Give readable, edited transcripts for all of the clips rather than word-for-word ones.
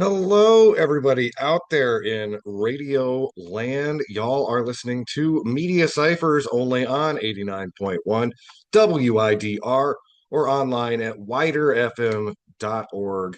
Hello, everybody out there in radio land. Y'all are listening to Media Cyphers only on 89.1 WIDR or online at widerfm.org.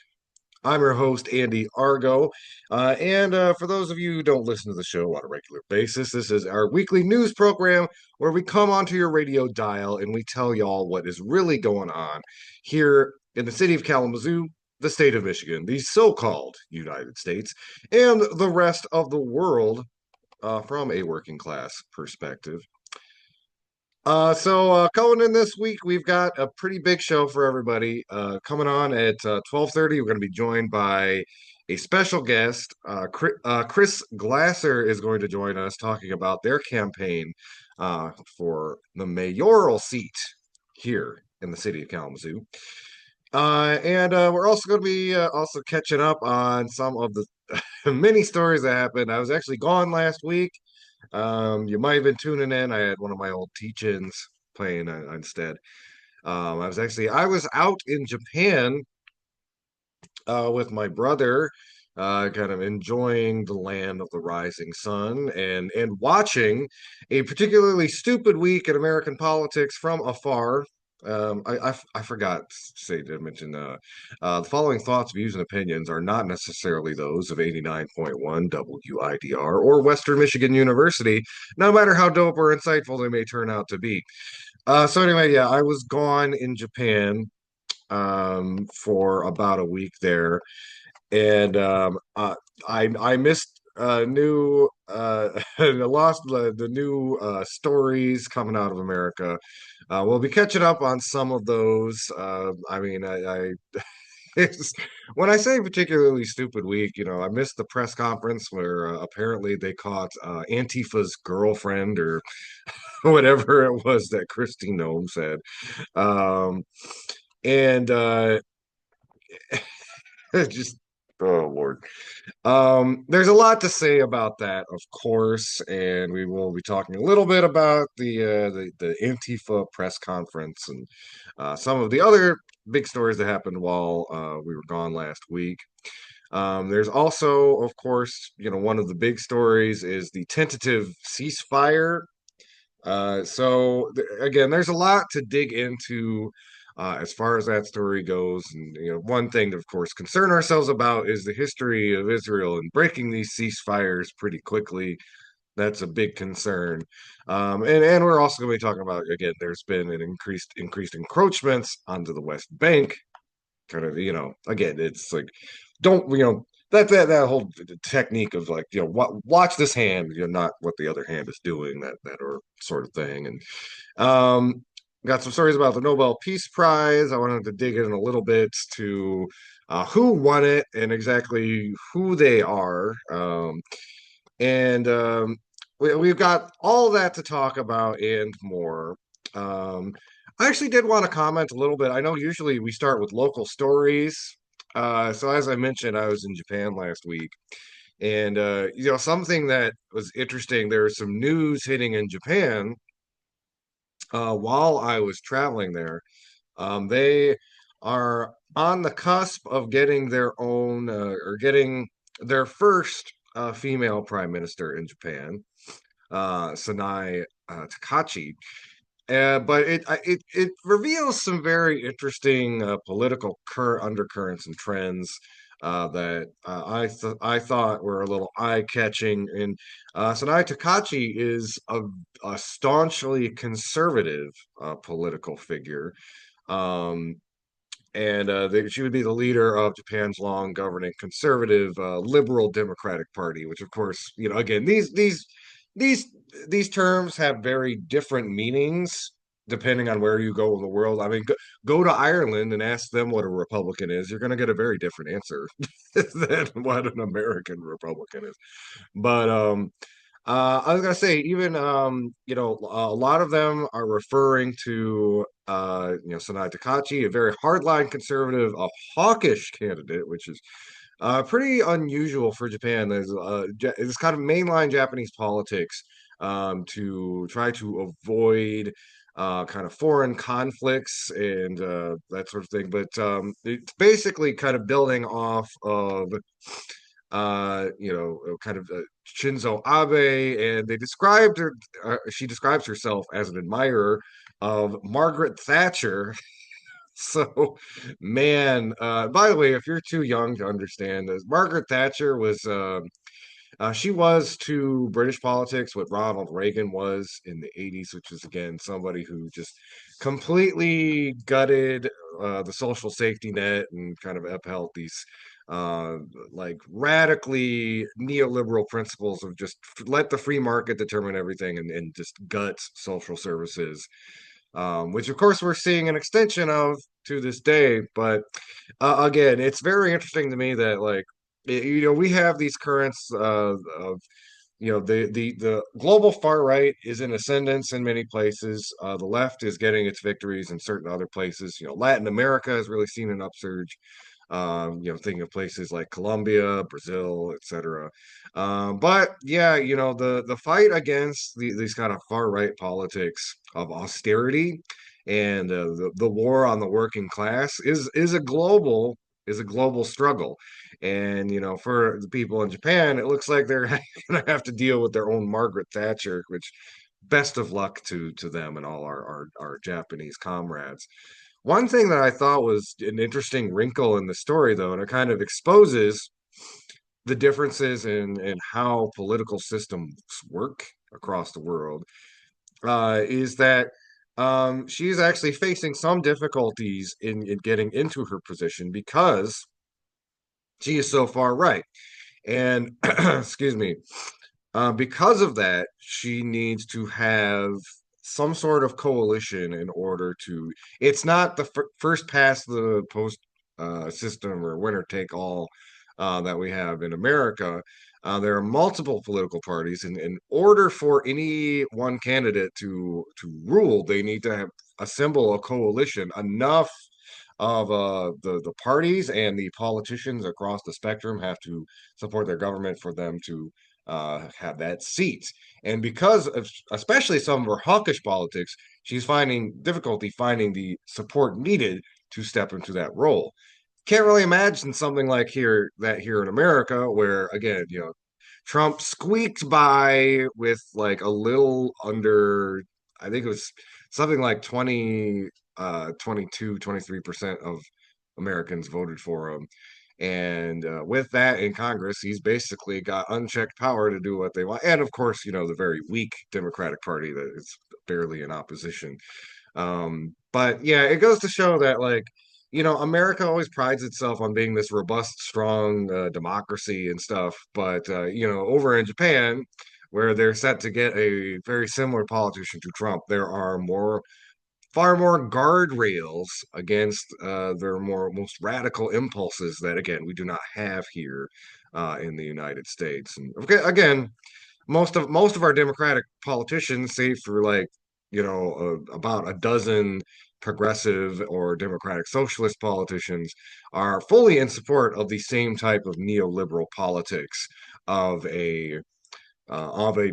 I'm your host, Andy Argo. And for those of you who don't listen to the show on a regular basis, this is our weekly news program where we come onto your radio dial and we tell y'all what is really going on here in the city of Kalamazoo, the state of Michigan, the so called United States, and the rest of the world from a working class perspective. Coming in this week, we've got a pretty big show for everybody. Coming on at 12:30, we're going to be joined by a special guest. Chris Glasser is going to join us talking about their campaign for the mayoral seat here in the city of Kalamazoo. And we're also going to be also catching up on some of the many stories that happened. I was actually gone last week. You might have been tuning in. I had one of my old teach-ins playing instead. I was out in Japan with my brother, kind of enjoying the land of the rising sun and watching a particularly stupid week in American politics from afar. I forgot to mention the following thoughts, views, and opinions are not necessarily those of 89.1 WIDR or Western Michigan University, no matter how dope or insightful they may turn out to be. So anyway, yeah, I was gone in Japan for about a week there, and I missed new I lost the new stories coming out of America. We'll be catching up on some of those. I it's, when I say particularly stupid week, I missed the press conference where apparently they caught Antifa's girlfriend or whatever it was that Christy Nome said. Um, and just oh Lord. There's a lot to say about that, of course, and we will be talking a little bit about the Antifa press conference and some of the other big stories that happened while we were gone last week. There's also, of course, one of the big stories is the tentative ceasefire. Again, there's a lot to dig into as far as that story goes. And one thing to, of course, concern ourselves about is the history of Israel and breaking these ceasefires pretty quickly. That's a big concern. And we're also going to be talking about again. There's been an increased encroachments onto the West Bank. Kind of, again, it's like don't that whole technique of like watch this hand, not what the other hand is doing, that or sort of thing. And got some stories about the Nobel Peace Prize. I wanted to dig in a little bit to who won it and exactly who they are. And we've got all that to talk about and more. Um, I actually did want to comment a little bit. I know usually we start with local stories. So as I mentioned, I was in Japan last week, and something that was interesting. There was some news hitting in Japan while I was traveling there. They are on the cusp of getting their own or getting their first female prime minister in Japan, Sanai Takachi. But it reveals some very interesting political undercurrents and trends that I thought were a little eye-catching. And Sanai Takachi is a staunchly conservative political figure. Um, and she would be the leader of Japan's long governing conservative liberal democratic party, which of course, again, these these terms have very different meanings depending on where you go in the world. I mean, go to Ireland and ask them what a Republican is. You're going to get a very different answer than what an American Republican is. But I was gonna say, even a lot of them are referring to Sanai Takachi, a very hardline conservative, a hawkish candidate, which is pretty unusual for Japan. It's kind of mainline Japanese politics to try to avoid kind of foreign conflicts and that sort of thing. But it's basically kind of building off of kind of Shinzo Abe, and they described her. She describes herself as an admirer of Margaret Thatcher. So, man, by the way, if you're too young to understand this, Margaret Thatcher was she was to British politics what Ronald Reagan was in the 80s, which is again somebody who just completely gutted the social safety net and kind of upheld these uh, like radically neoliberal principles of just let the free market determine everything and just gut social services, which of course we're seeing an extension of to this day. But again, it's very interesting to me that we have these currents of the global far right is in ascendance in many places. The left is getting its victories in certain other places. Latin America has really seen an upsurge. Thinking of places like Colombia, Brazil, etc. But yeah, the fight against these kind of far right politics of austerity and the war on the working class is a global struggle. And for the people in Japan, it looks like they're going to have to deal with their own Margaret Thatcher, which best of luck to them and all our Japanese comrades. One thing that I thought was an interesting wrinkle in the story, though, and it kind of exposes the differences in how political systems work across the world, is that she's actually facing some difficulties in getting into her position because she is so far right. And excuse me, because of that, she needs to have some sort of coalition in order to. It's not the first past the post system or winner take all that we have in America. There are multiple political parties, and in order for any one candidate to rule, they need to have assemble a coalition enough of the parties and the politicians across the spectrum have to support their government for them to have that seat. And because of especially some of her hawkish politics, she's finding difficulty finding the support needed to step into that role. Can't really imagine something like here in America, where again, Trump squeaked by with like a little under, I think it was something like 22, 23% of Americans voted for him. And with that in Congress, he's basically got unchecked power to do what they want. And of course, the very weak Democratic Party that is barely in opposition. But yeah, it goes to show that America always prides itself on being this robust, strong democracy and stuff. But over in Japan, where they're set to get a very similar politician to Trump, there are far more guardrails against their most radical impulses that again we do not have here in the United States. And okay, again, most of our Democratic politicians, save for about a dozen progressive or democratic socialist politicians, are fully in support of the same type of neoliberal politics of a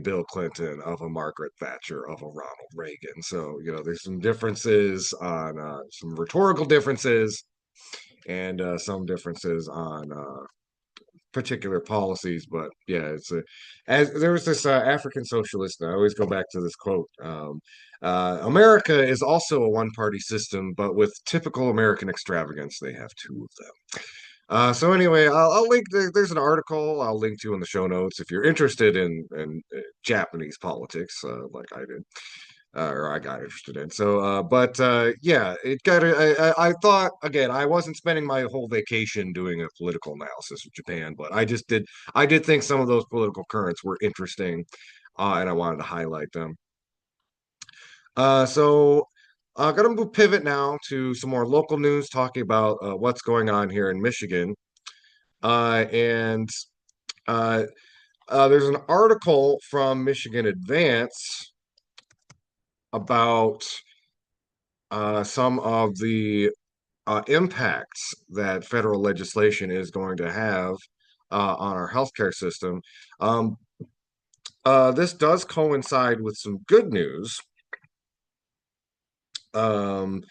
Bill Clinton, of a Margaret Thatcher, of a Ronald Reagan. So there's some differences on some rhetorical differences and some differences on particular policies. But yeah, as there was this African socialist. I always go back to this quote. America is also a one-party system, but with typical American extravagance, they have two of them. So anyway, I'll link. There's an article I'll link to in the show notes if you're interested in Japanese politics, like I did, or I got interested in. So, but yeah, it got. I thought again, I wasn't spending my whole vacation doing a political analysis of Japan, but I just did. I did think some of those political currents were interesting, and I wanted to highlight them. So. I'm going to pivot now to some more local news, talking about what's going on here in Michigan. And uh, there's an article from Michigan Advance about some of the impacts that federal legislation is going to have on our healthcare system. This does coincide with some good news. um,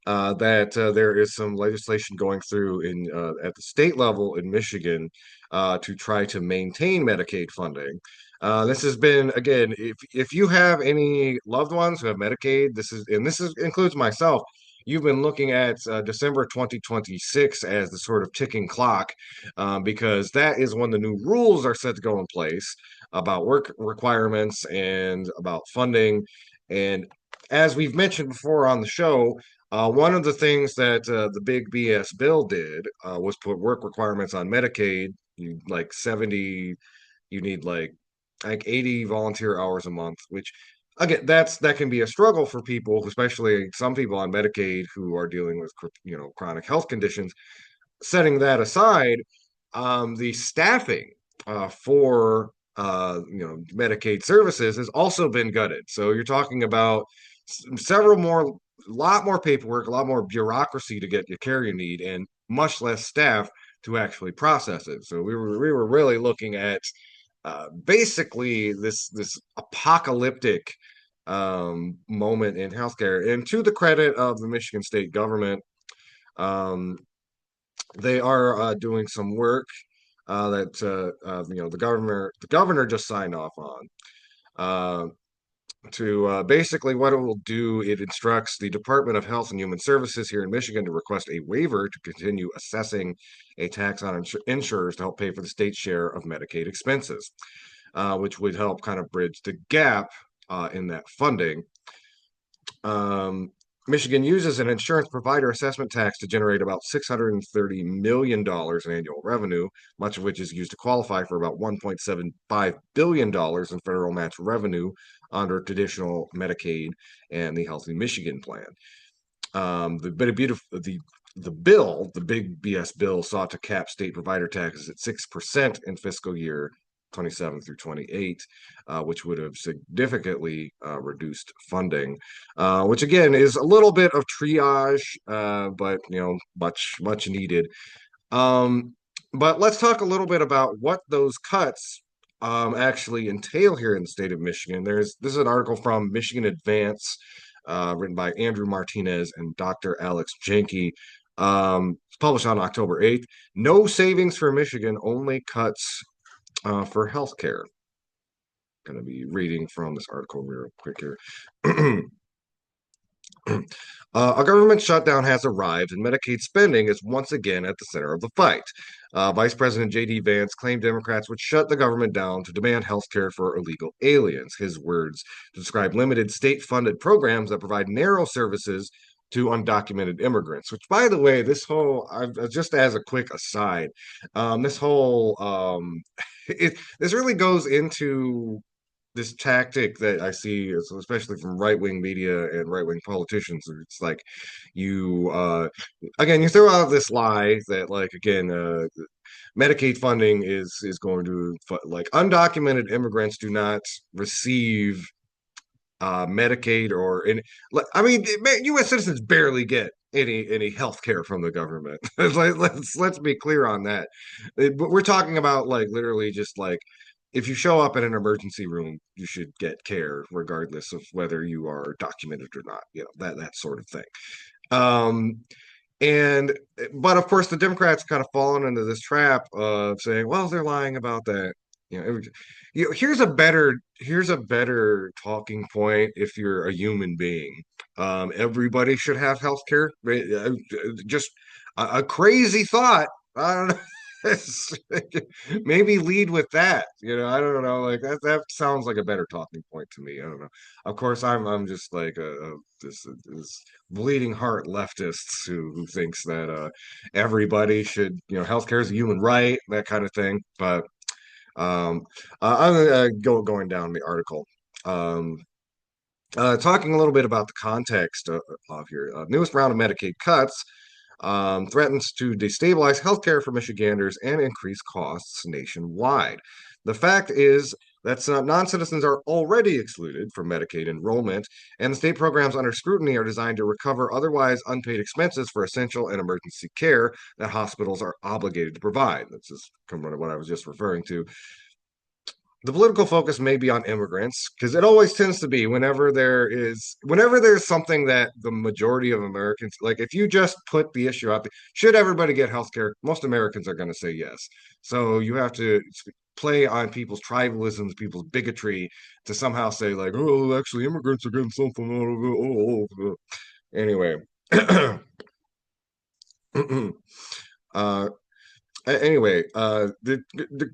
that there is some legislation going through in at the state level in Michigan to try to maintain Medicaid funding. This has been again, if you have any loved ones who have Medicaid, this is includes myself. You've been looking at December 2026 as the sort of ticking clock, because that is when the new rules are set to go in place about work requirements and about funding. And as we've mentioned before on the show, one of the things that the big BS bill did was put work requirements on Medicaid. You like 70, you need like 80 volunteer hours a month, which again, that can be a struggle for people, especially some people on Medicaid who are dealing with chronic health conditions. Setting that aside, the staffing for Medicaid services has also been gutted. So you're talking about several more, a lot more paperwork, a lot more bureaucracy to get your care you need, and much less staff to actually process it. So we were really looking at basically this apocalyptic moment in healthcare. And to the credit of the Michigan state government, um, they are doing some work that the governor just signed off on. Uh, to basically what it will do, it instructs the Department of Health and Human Services here in Michigan to request a waiver to continue assessing a tax on insurers to help pay for the state's share of Medicaid expenses, which would help kind of bridge the gap in that funding. Um, Michigan uses an insurance provider assessment tax to generate about $630 million in annual revenue, much of which is used to qualify for about $1.75 billion in federal match revenue under traditional Medicaid and the Healthy Michigan plan. The bill, the big BS bill, sought to cap state provider taxes at 6% in fiscal year 27 through 28, which would have significantly reduced funding, which again is a little bit of triage, but much needed. Um, but let's talk a little bit about what those cuts actually entail here in the state of Michigan. This is an article from Michigan Advance, written by Andrew Martinez and Dr. Alex Jenke. It's published on October 8th. No savings for Michigan, only cuts for healthcare. Going to be reading from this article real quick here. A government shutdown has arrived, and Medicaid spending is once again at the center of the fight. Vice President J.D. Vance claimed Democrats would shut the government down to demand health care for illegal aliens. His words to describe limited state-funded programs that provide narrow services to undocumented immigrants. Which, by the way, just as a quick aside, this whole this really goes into this tactic that I see, especially from right-wing media and right-wing politicians. It's like you again, you throw out this lie that like again Medicaid funding is going to like undocumented immigrants do not receive Medicaid or any. I mean, U.S. citizens barely get any health care from the government. Let's be clear on that. But we're talking about like literally just like if you show up in an emergency room, you should get care regardless of whether you are documented or not. That sort of thing. Um, and but of course, the Democrats kind of fallen into this trap of saying, "Well, they're lying about that." Here's a better talking point if you're a human being. Everybody should have health care. Just a crazy thought. I don't know. Maybe lead with that. I don't know. Like that sounds like a better talking point to me. I don't know. Of course, I'm just like this bleeding heart leftists who thinks that everybody should, healthcare is a human right, that kind of thing. But I'm going down the article. Um, Talking a little bit about the context of here. Newest round of Medicaid cuts threatens to destabilize healthcare for Michiganders and increase costs nationwide. The fact is that non-citizens are already excluded from Medicaid enrollment, and the state programs under scrutiny are designed to recover otherwise unpaid expenses for essential and emergency care that hospitals are obligated to provide. This is what I was just referring to. the political focus may be on immigrants because it always tends to be whenever there's something that the majority of Americans like. If you just put the issue out there, should everybody get health care? Most Americans are going to say yes. So you have to play on people's tribalisms, people's bigotry to somehow say like, oh, actually immigrants are getting something out of it. Anyway. uh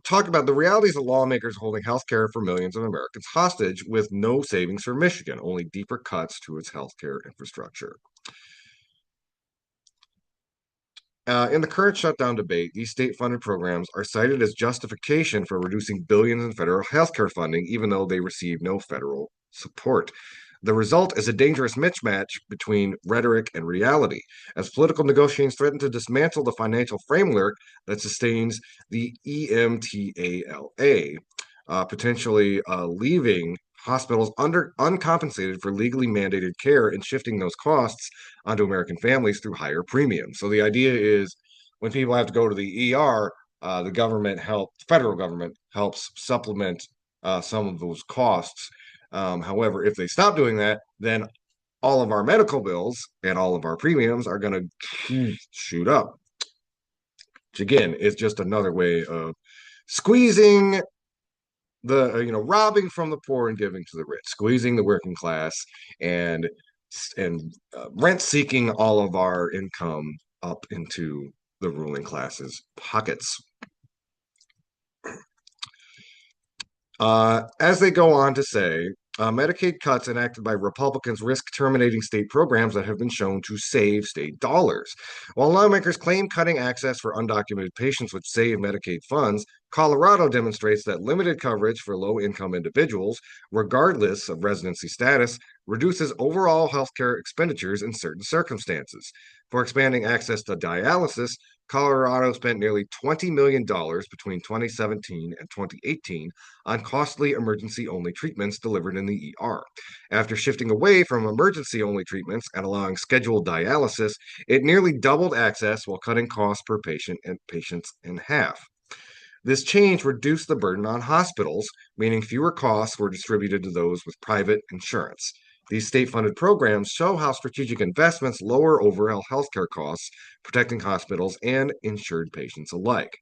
talk about the realities of lawmakers holding healthcare for millions of Americans hostage with no savings for Michigan, only deeper cuts to its healthcare infrastructure. In the current shutdown debate, these state-funded programs are cited as justification for reducing billions in federal healthcare funding, even though they receive no federal support. The result is a dangerous mismatch between rhetoric and reality, as political negotiations threaten to dismantle the financial framework that sustains the EMTALA, potentially leaving hospitals uncompensated for legally mandated care and shifting those costs onto American families through higher premiums. So the idea is when people have to go to the ER, the federal government helps supplement some of those costs. However, if they stop doing that, then all of our medical bills and all of our premiums are going to shoot up. Which again is just another way of squeezing robbing from the poor and giving to the rich, squeezing the working class, and rent seeking all of our income up into the ruling class's pockets. As they go on to say, Medicaid cuts enacted by Republicans risk terminating state programs that have been shown to save state dollars. While lawmakers claim cutting access for undocumented patients would save Medicaid funds, Colorado demonstrates that limited coverage for low income individuals, regardless of residency status, reduces overall healthcare expenditures in certain circumstances. For expanding access to dialysis, Colorado spent nearly $20 million between 2017 and 2018 on costly emergency only treatments delivered in the ER. After shifting away from emergency only treatments and allowing scheduled dialysis, it nearly doubled access while cutting costs per patient and patients in half. This change reduced the burden on hospitals, meaning fewer costs were distributed to those with private insurance. These state funded programs show how strategic investments lower overall healthcare costs, protecting hospitals and insured patients alike.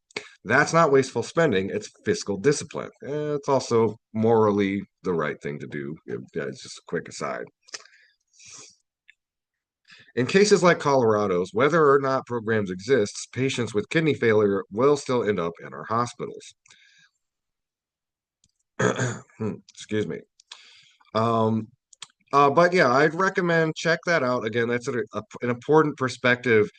That's not wasteful spending, it's fiscal discipline. It's also morally the right thing to do. It's just a quick aside. In cases like Colorado's, whether or not programs exist, patients with kidney failure will still end up in our hospitals. Excuse me. Um, but yeah, I'd recommend check that out. Again, that's an important perspective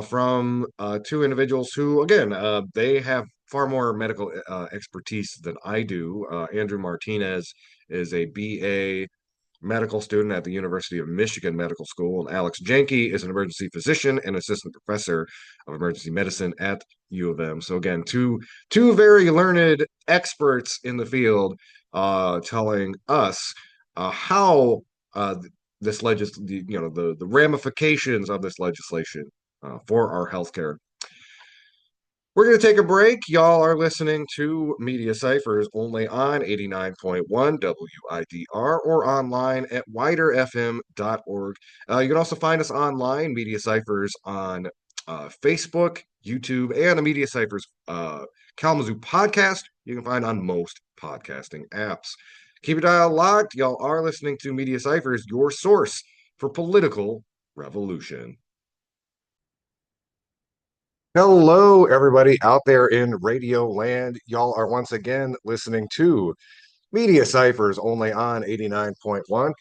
from two individuals who, again, they have far more medical expertise than I do. Andrew Martinez is a BA medical student at the University of Michigan Medical School, and Alex Jenke is an emergency physician and assistant professor of emergency medicine at U of M. So again, two very learned experts in the field telling us how this the ramifications of this legislation for our healthcare. We're going to take a break. Y'all are listening to Media Cyphers only on 89.1 WIDR or online at widerfm.org. You can also find us online, Media Cyphers, on Facebook, YouTube, and the Media Cyphers Kalamazoo podcast you can find on most podcasting apps. Keep your dial locked. Y'all are listening to Media Cyphers, your source for political revolution. Hello, everybody out there in radio land. Y'all are once again listening to Media Cyphers only on 89.1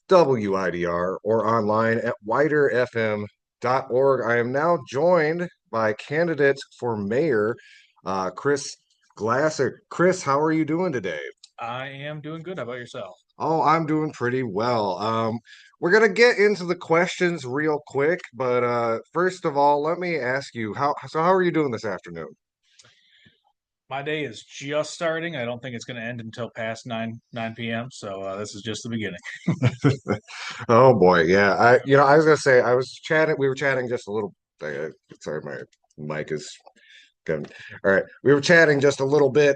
WIDR or online at widerfm.org. I am now joined by candidate for mayor, Chris Glasser. Chris, how are you doing today? I am doing good. How about yourself? Oh, I'm doing pretty well. We're gonna get into the questions real quick, but first of all, let me ask you how are you doing this afternoon? My day is just starting. I don't think it's going to end until past 9 p.m. So this is just the beginning. Oh boy, yeah. I was gonna say we were chatting just a little. Sorry, my mic is going. All right, we were chatting just a little bit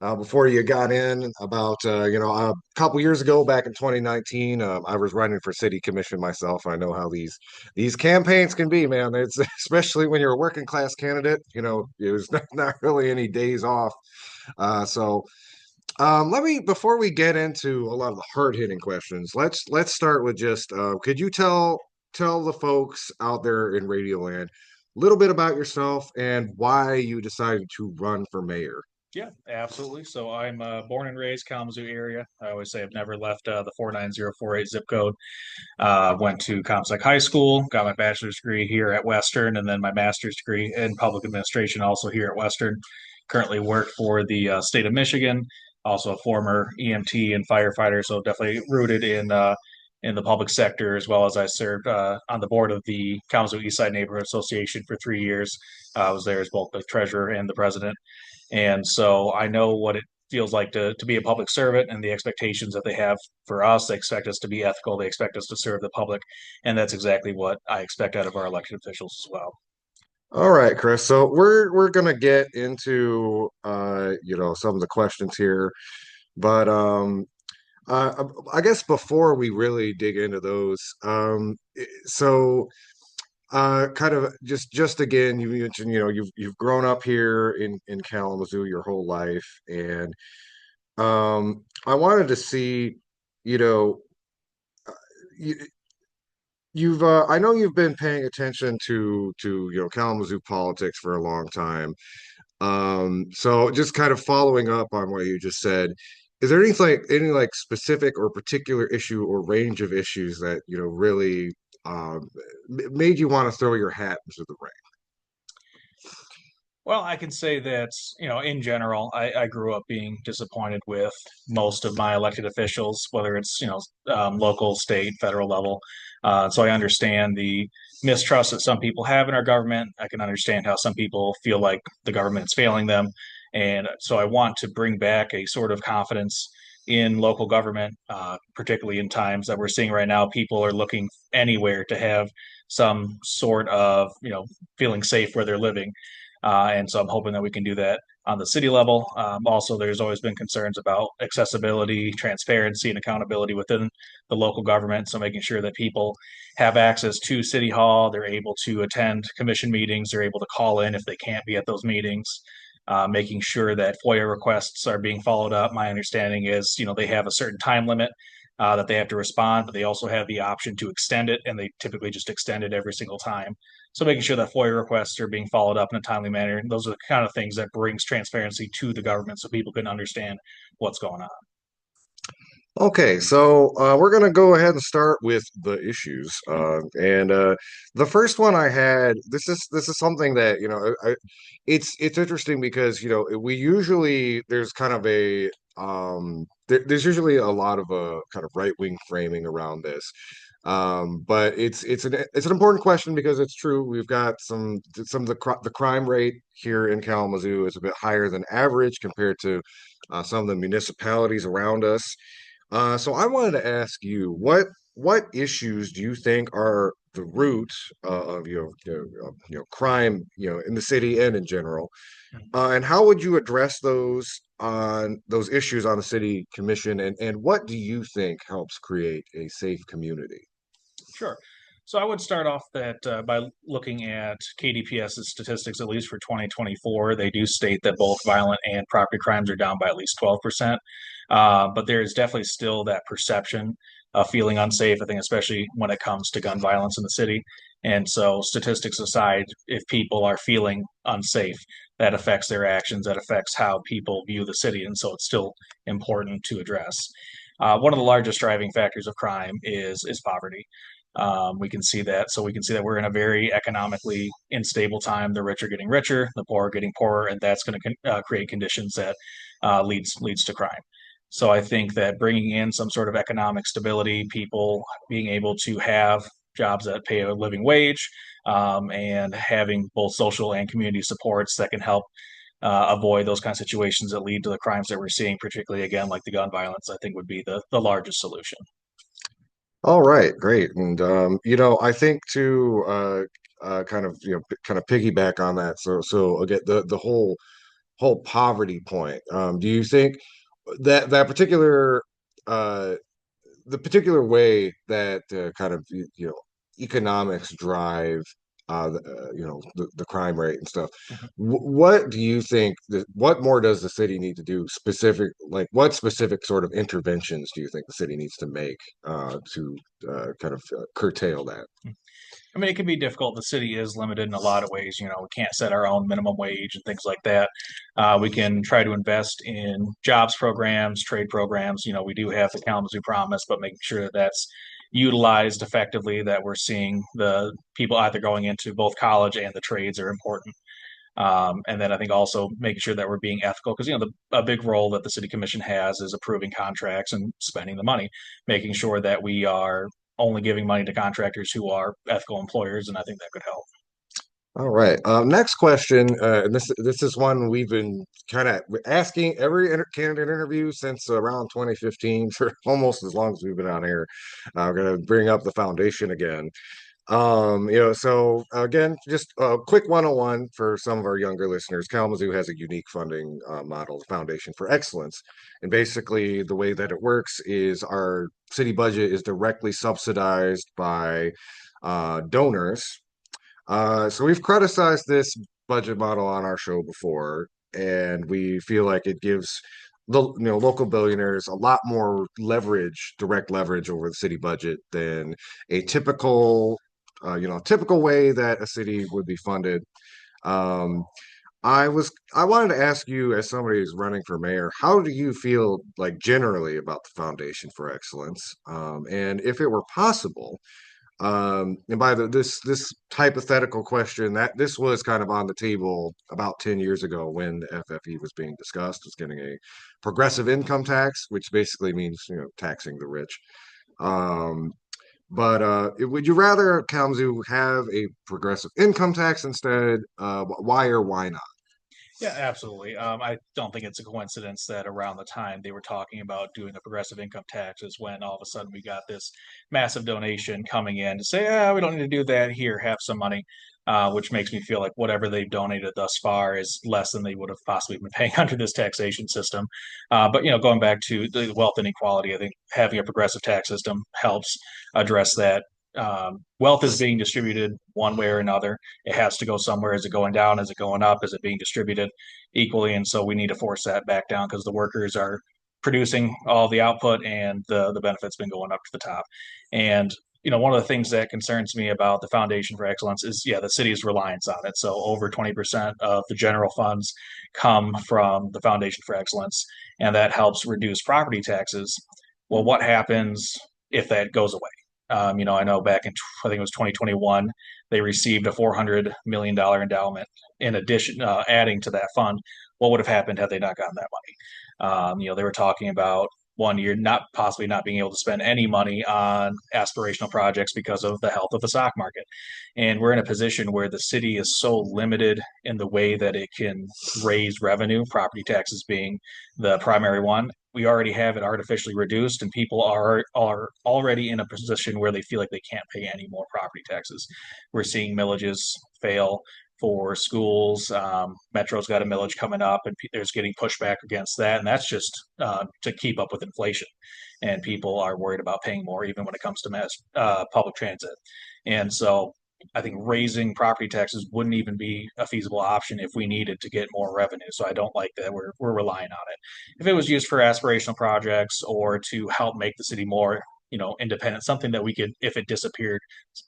before you got in about a couple years ago, back in 2019. I was running for city commission myself. I know how these campaigns can be, man. It's especially when you're a working class candidate. It was not really any days off. Let me before we get into a lot of the hard hitting questions, let's start with just could you tell the folks out there in Radio Land a little bit about yourself and why you decided to run for mayor? Yeah, absolutely. So I'm born and raised Kalamazoo area. I always say I've never left the 49048 zip code. Went to Comstock High School, got my bachelor's degree here at Western, and then my master's degree in public administration also here at Western. Currently work for the state of Michigan, also a former EMT and firefighter, so definitely rooted in the public sector, as well as I served on the board of the Kalamazoo East Side Neighborhood Association for 3 years. I was there as both the treasurer and the president. And so I know what it feels like to be a public servant and the expectations that they have for us. They expect us to be ethical. They expect us to serve the public. And that's exactly what I expect out of our elected officials as well. All right, Chris. So we're gonna get into some of the questions here, but I guess before we really dig into those, so kind of just again, you mentioned you've grown up here in Kalamazoo your whole life, and I wanted to see, you know, you, you've I know you've been paying attention to Kalamazoo politics for a long time. So just kind of following up on what you just said, is there any like specific or particular issue or range of issues that really made you want to throw your hat into the ring? Well, I can say that, in general, I grew up being disappointed with most of my elected officials, whether it's, local, state, federal level. So I understand the mistrust that some people have in our government. I can understand how some people feel like the government is failing them. And so I want to bring back a sort of confidence in local government, particularly in times that we're seeing right now. People are looking anywhere to have some sort of, feeling safe where they're living. And so I'm hoping that we can do that on the city level. Also, there's always been concerns about accessibility, transparency, and accountability within the local government. So making sure that people have access to City Hall, they're able to attend commission meetings, they're able to call in if they can't be at those meetings. Making sure that FOIA requests are being followed up. My understanding is, they have a certain time limit that they have to respond, but they also have the option to extend it, and they typically just extend it every single time. So making sure that FOIA requests are being followed up in a timely manner. And those are the kind of things that brings transparency to the government so people can understand what's going on. Okay, so we're going to go ahead and start with the issues. And the first one I had, this is something that it's interesting because we usually there's kind of there's usually a lot of a kind of right wing framing around this. But it's an important question because it's true. We've got some of the crime rate here in Kalamazoo is a bit higher than average compared to some of the municipalities around us. So I wanted to ask you, what issues do you think are the root of crime in the city and in general, and how would you address those issues on the city commission, and what do you think helps create a safe community? Sure. So I would start off that by looking at KDPS's statistics, at least for 2024. They do state that both violent and property crimes are down by at least 12%. But there is definitely still that perception of feeling unsafe, I think, especially when it comes to gun violence in the city. And so, statistics aside, if people are feeling unsafe, that affects their actions, that affects how people view the city. And so, it's still important to address. One of the largest driving factors of crime is poverty. We can see that. So we can see that we're in a very economically unstable time. The rich are getting richer, the poor are getting poorer, and that's going to create conditions that leads to crime. So I think that bringing in some sort of economic stability, people being able to have jobs that pay a living wage, and having both social and community supports that can help avoid those kind of situations that lead to the crimes that we're seeing, particularly again like the gun violence, I think would be the largest solution. All right, great. And I think to kind of kind of piggyback on that. So again, the whole whole poverty point. Do you think that particular uh, the particular way that kind of economics drive the crime rate and stuff. Mhm. What do you think that what more does the city need to do specific, like what specific sort of interventions do you think the city needs to make to kind of curtail that? I mean, it can be difficult. The city is limited in a lot of ways. We can't set our own minimum wage and things like that. We can try to invest in jobs programs, trade programs. We do have the Kalamazoo Promise, but making sure that that's utilized effectively, that we're seeing the people either going into both college and the trades are important. And then I think also making sure that we're being ethical because a big role that the city commission has is approving contracts and spending the money, making sure that we are only giving money to contractors who are ethical employers, and I think that could help. All right. Next question, and this is one we've been kind of asking every candidate interview since around 2015 for almost as long as we've been on here. I'm going to bring up the foundation again. So again, just a quick 101 for some of our younger listeners. Kalamazoo has a unique funding model, the Foundation for Excellence. And basically, the way that it works is our city budget is directly subsidized by donors. So we've criticized this budget model on our show before, and we feel like it gives the local billionaires a lot more leverage, direct leverage over the city budget than a typical way that a city would be funded. Um, I wanted to ask you, as somebody who's running for mayor, how do you feel like generally about the Foundation for Excellence? And if it were possible, and by this hypothetical question, that this was kind of on the table about 10 years ago when the FFE was being discussed, was getting a progressive income tax, which basically means taxing the rich. Um, but would you rather Kalamazoo have a progressive income tax instead? Why or why not? Yeah, absolutely. I don't think it's a coincidence that around the time they were talking about doing the progressive income tax is when all of a sudden we got this massive donation coming in to say, we don't need to do that. Here, have some money, which makes me feel like whatever they've donated thus far is less than they would have possibly been paying under this taxation system. But going back to the wealth inequality, I think having a progressive tax system helps address that. Wealth is being distributed one way or another. It has to go somewhere. Is it going down? Is it going up? Is it being distributed equally? And so we need to force that back down because the workers are producing all the output and the benefits been going up to the top. And one of the things that concerns me about the Foundation for Excellence is, the city's reliance on it. So over 20% of the general funds come from the Foundation for Excellence, and that helps reduce property taxes. Well, what happens if that goes away? I know back in I think it was 2021, they received a $400 million endowment in addition, adding to that fund. What would have happened had they not gotten that money? They were talking about one year not possibly not being able to spend any money on aspirational projects because of the health of the stock market. And we're in a position where the city is so limited in the way that it can raise revenue, property taxes being the primary one. We already have it artificially reduced, and people are already in a position where they feel like they can't pay any more property taxes. We're seeing millages fail for schools. Metro's got a millage coming up, and there's getting pushback against that, and that's just to keep up with inflation. And people are worried about paying more, even when it comes to public transit. And so I think raising property taxes wouldn't even be a feasible option if we needed to get more revenue. So I don't like that we're relying on it. If it was used for aspirational projects or to help make the city more, independent, something that we could, if it disappeared,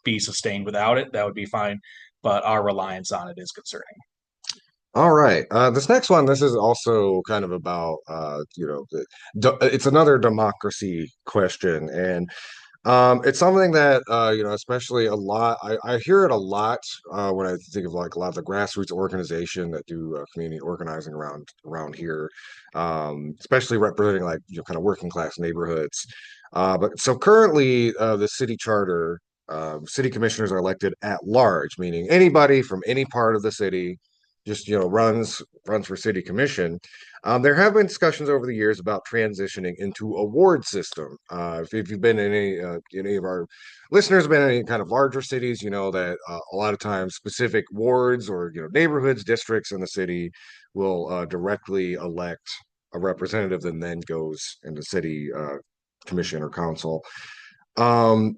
be sustained without it, that would be fine. But our reliance on it is concerning. All right. This next one, this is also kind of about, it's another democracy question. And it's something that, especially a lot, I hear it a lot when I think of like a lot of the grassroots organization that do community organizing around here, especially representing like, kind of working class neighborhoods. But so currently, the city charter, city commissioners are elected at large, meaning anybody from any part of the city just runs for city commission. There have been discussions over the years about transitioning into a ward system. If you've been in any of our listeners have been in any kind of larger cities, you know that a lot of times specific wards or neighborhoods, districts in the city will directly elect a representative that then goes into city commission or council. Um,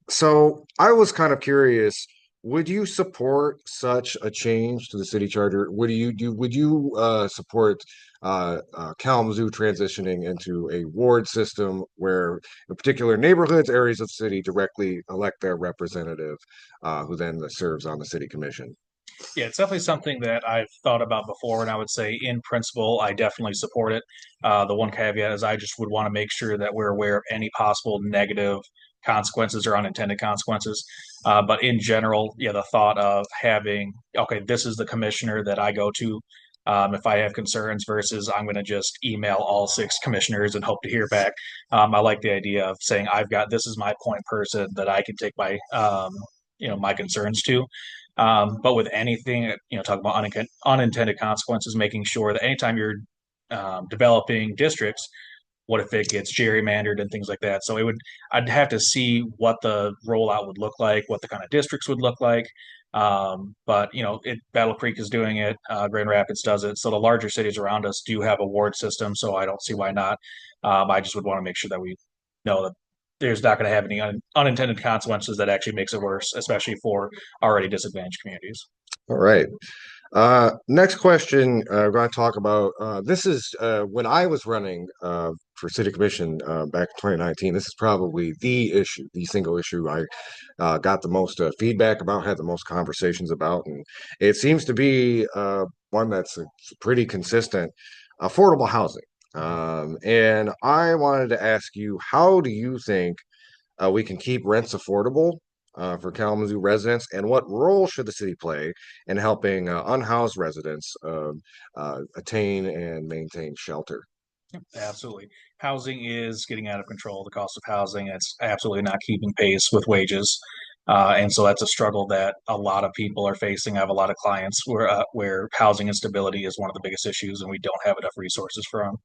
so I was kind of curious, would you support such a change to the city charter? Would you support Kalamazoo transitioning into a ward system where in particular neighborhoods, areas of the city directly elect their representative, who then serves on the city commission? Yeah, it's definitely something that I've thought about before, and I would say, in principle, I definitely support it. The one caveat is I just would want to make sure that we're aware of any possible negative consequences or unintended consequences. But in general, yeah, the thought of having, okay, this is the commissioner that I go to if I have concerns versus I'm going to just email all six commissioners and hope to hear back. I like the idea of saying I've got this is my point person that I can take my my concerns to. But with anything, talk about unintended consequences, making sure that anytime you're developing districts, what if it gets gerrymandered and things like that? So I'd have to see what the rollout would look like, what the kind of districts would look like. But Battle Creek is doing it, Grand Rapids does it. So the larger cities around us do have a ward system. So I don't see why not. I just would want to make sure that we know that there's not going to have any unintended consequences that actually makes it worse, especially for already disadvantaged communities. All right. Next question, we're going to talk about this is when I was running for city commission back in 2019. This is probably the issue, the single issue I got the most feedback about, had the most conversations about, and it seems to be one that's pretty consistent: affordable housing. And I wanted to ask you, how do you think we can keep rents affordable for Kalamazoo residents, and what role should the city play in helping unhoused residents attain and maintain shelter? Absolutely. Housing is getting out of control. The cost of housing, it's absolutely not keeping pace with wages. And so that's a struggle that a lot of people are facing. I have a lot of clients where housing instability is one of the biggest issues, and we don't have enough resources for them.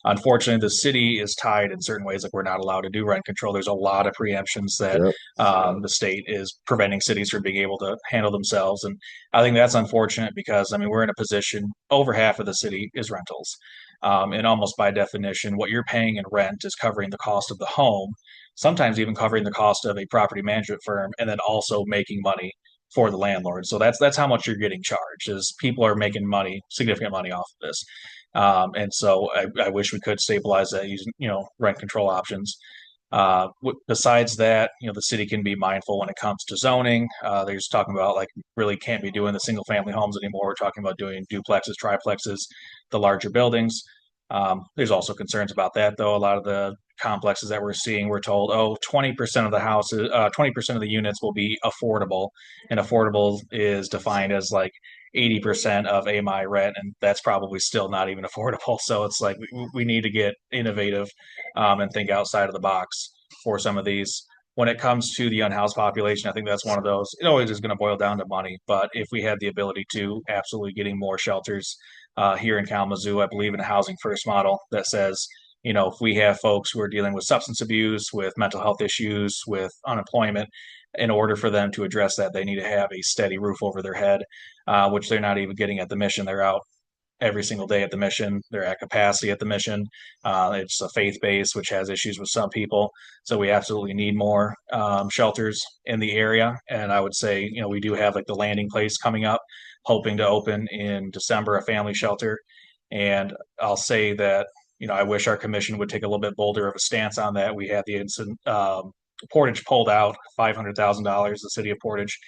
Unfortunately, the city is tied in certain ways, like we're not allowed to do rent control. There's a lot of preemptions that Yep. the state is preventing cities from being able to handle themselves. And I think that's unfortunate because, I mean, we're in a position, over half of the city is rentals. And almost by definition, what you're paying in rent is covering the cost of the home, sometimes even covering the cost of a property management firm, and then also making money for the landlord. So that's how much you're getting charged. Is people are making money, significant money off of this. And so I wish we could stabilize that using rent control options. Besides that, the city can be mindful when it comes to zoning. They're just talking about like really can't be doing the single family homes anymore. We're talking about doing duplexes, triplexes, the larger buildings. There's also concerns about that, though. A lot of the complexes that we're seeing, we're told, oh, 20% of the houses, 20% of the units will be affordable. And affordable is defined as like 80% of AMI rent, and that's probably still not even affordable. So it's like we need to get innovative and think outside of the box for some of these. When it comes to the unhoused population, I think that's one of those. It always is going to boil down to money, but if we had the ability to, absolutely getting more shelters here in Kalamazoo, I believe in a housing first model that says, if we have folks who are dealing with substance abuse, with mental health issues, with unemployment, in order for them to address that, they need to have a steady roof over their head, which they're not even getting at the mission. They're out every single day at the mission. They're at capacity at the mission. It's a faith base, which has issues with some people. So we absolutely need more shelters in the area. And I would say, we do have like the landing place coming up, hoping to open in December, a family shelter. And I'll say that, I wish our commission would take a little bit bolder of a stance on that. We had the incident. Portage pulled out $500,000. The city of Portage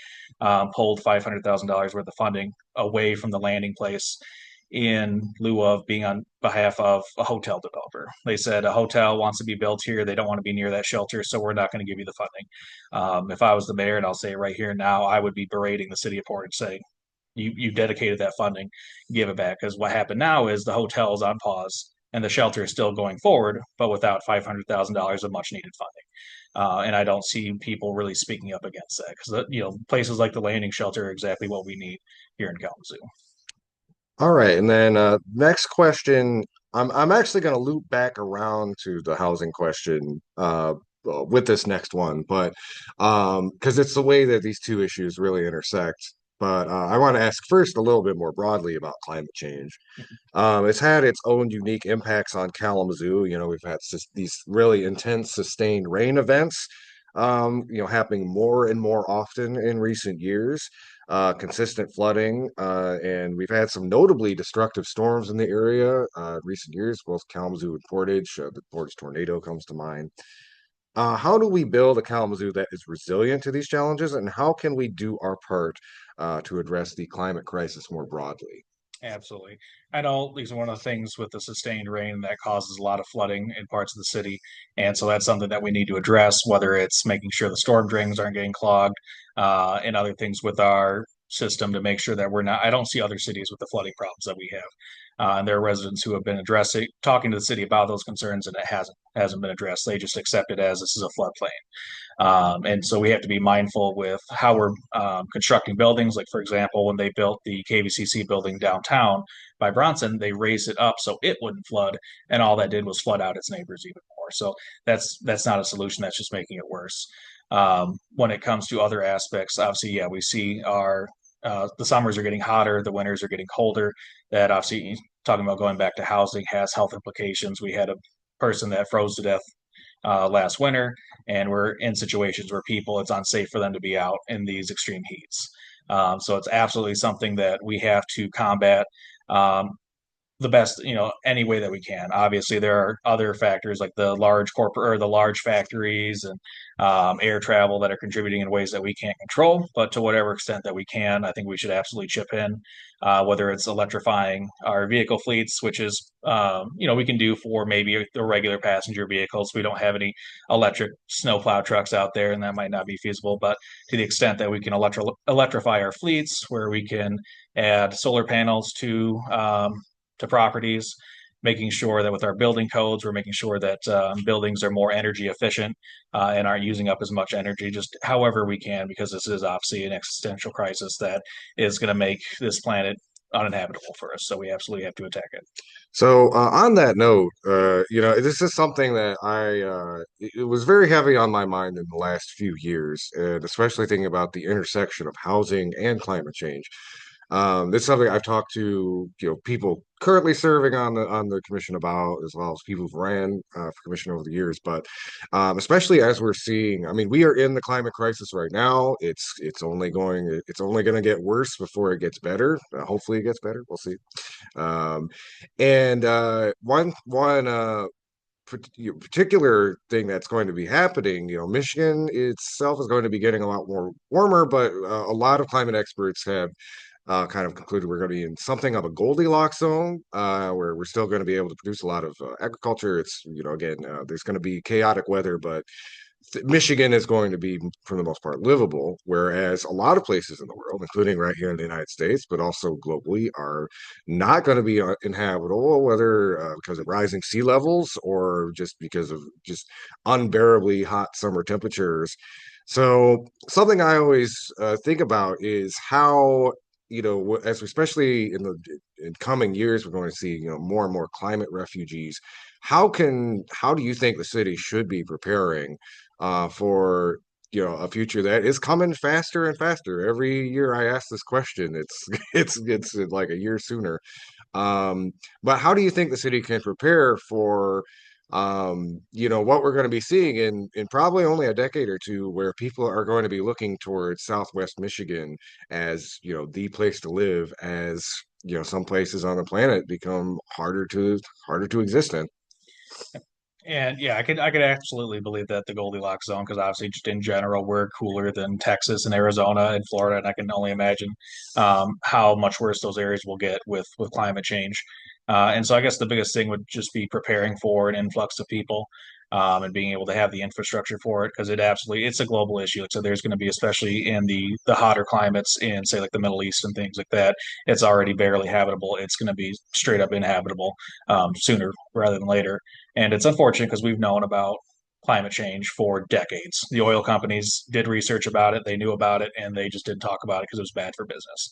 pulled $500,000 worth of funding away from the landing place in lieu of being on behalf of a hotel developer. They said a hotel wants to be built here. They don't want to be near that shelter, so we're not going to give you the funding. If I was the mayor, and I'll say it right here now, I would be berating the city of Portage, saying, you dedicated that funding, give it back. Because what happened now is the hotel is on pause and the shelter is still going forward, but without $500,000 of much needed funding. And I don't see people really speaking up against that because places like the landing shelter are exactly what we need here in Kalamazoo. All right, and then next question. I'm actually going to loop back around to the housing question with this next one, but because it's the way that these two issues really intersect. But I want to ask first a little bit more broadly about climate change. It's had its own unique impacts on Kalamazoo. We've had these really intense, sustained rain events, happening more and more often in recent years. Consistent flooding, and we've had some notably destructive storms in the area recent years, both Kalamazoo and Portage. The Portage tornado comes to mind. How do we build a Kalamazoo that is resilient to these challenges, and how can we do our part to address the climate crisis more broadly? Absolutely. I know these are one of the things with the sustained rain that causes a lot of flooding in parts of the city. And so that's something that we need to address, whether it's making sure the storm drains aren't getting clogged, and other things with our system to make sure that we're not. I don't see other cities with the flooding problems that we have. And there are residents who have been addressing, talking to the city about those concerns, and it hasn't been addressed. They just accept it as this is a floodplain. And so we have to be mindful with how we're constructing buildings. Like, for example, when they built the KVCC building downtown by Bronson, they raised it up so it wouldn't flood, and all that did was flood out its neighbors even more. So that's not a solution. That's just making it worse. When it comes to other aspects, obviously, yeah, we see our the summers are getting hotter, the winters are getting colder. That obviously, talking about going back to housing, has health implications. We had a person that froze to death last winter, and we're in situations where it's unsafe for them to be out in these extreme heats. So it's absolutely something that we have to combat. Um, the best, any way that we can. Obviously, there are other factors like the large corporate or the large factories and air travel that are contributing in ways that we can't control. But to whatever extent that we can, I think we should absolutely chip in. Whether it's electrifying our vehicle fleets, which is we can do for maybe the regular passenger vehicles. We don't have any electric snowplow trucks out there, and that might not be feasible. But to the extent that we can electrify our fleets, where we can add solar panels to properties, making sure that with our building codes, we're making sure that buildings are more energy efficient and aren't using up as much energy, just however we can, because this is obviously an existential crisis that is going to make this planet uninhabitable for us. So we absolutely have to attack it. So on that note, this is something that it was very heavy on my mind in the last few years, and especially thinking about the intersection of housing and climate change. This is something I've talked to, people currently serving on the commission about, as well as people who've ran for commission over the years. But especially as we're seeing, I mean, we are in the climate crisis right now. It's only going to get worse before it gets better. Hopefully, it gets better. We'll see. Um, and one particular thing that's going to be happening, Michigan itself is going to be getting a lot more warmer, but a lot of climate experts have kind of concluded we're going to be in something of a Goldilocks zone, where we're still going to be able to produce a lot of agriculture. It's, again, there's going to be chaotic weather, but Michigan is going to be, for the most part, livable, whereas a lot of places in the world, including right here in the United States, but also globally, are not going to be inhabitable, whether because of rising sea levels or just because of just unbearably hot summer temperatures. So something I always think about is how, as especially in coming years, we're going to see, more and more climate refugees. How do you think the city should be preparing for a future that is coming faster and faster? Every year I ask this question, it's like a year sooner. But how do you think the city can prepare for what we're going to be seeing in probably only a decade or two, where people are going to be looking towards Southwest Michigan as, the place to live, as some places on the planet become harder to exist in. And yeah, I could absolutely believe that the Goldilocks zone, because obviously just in general we're cooler than Texas and Arizona and Florida, and I can only imagine how much worse those areas will get with climate change. And so I guess the biggest thing would just be preparing for an influx of people, and being able to have the infrastructure for it, because it's a global issue. So there's going to be, especially in the hotter climates in, say, like the Middle East and things like that, it's already barely habitable. It's going to be straight up inhabitable sooner rather than later. And it's unfortunate because we've known about climate change for decades. The oil companies did research about it, they knew about it, and they just didn't talk about it because it was bad for business.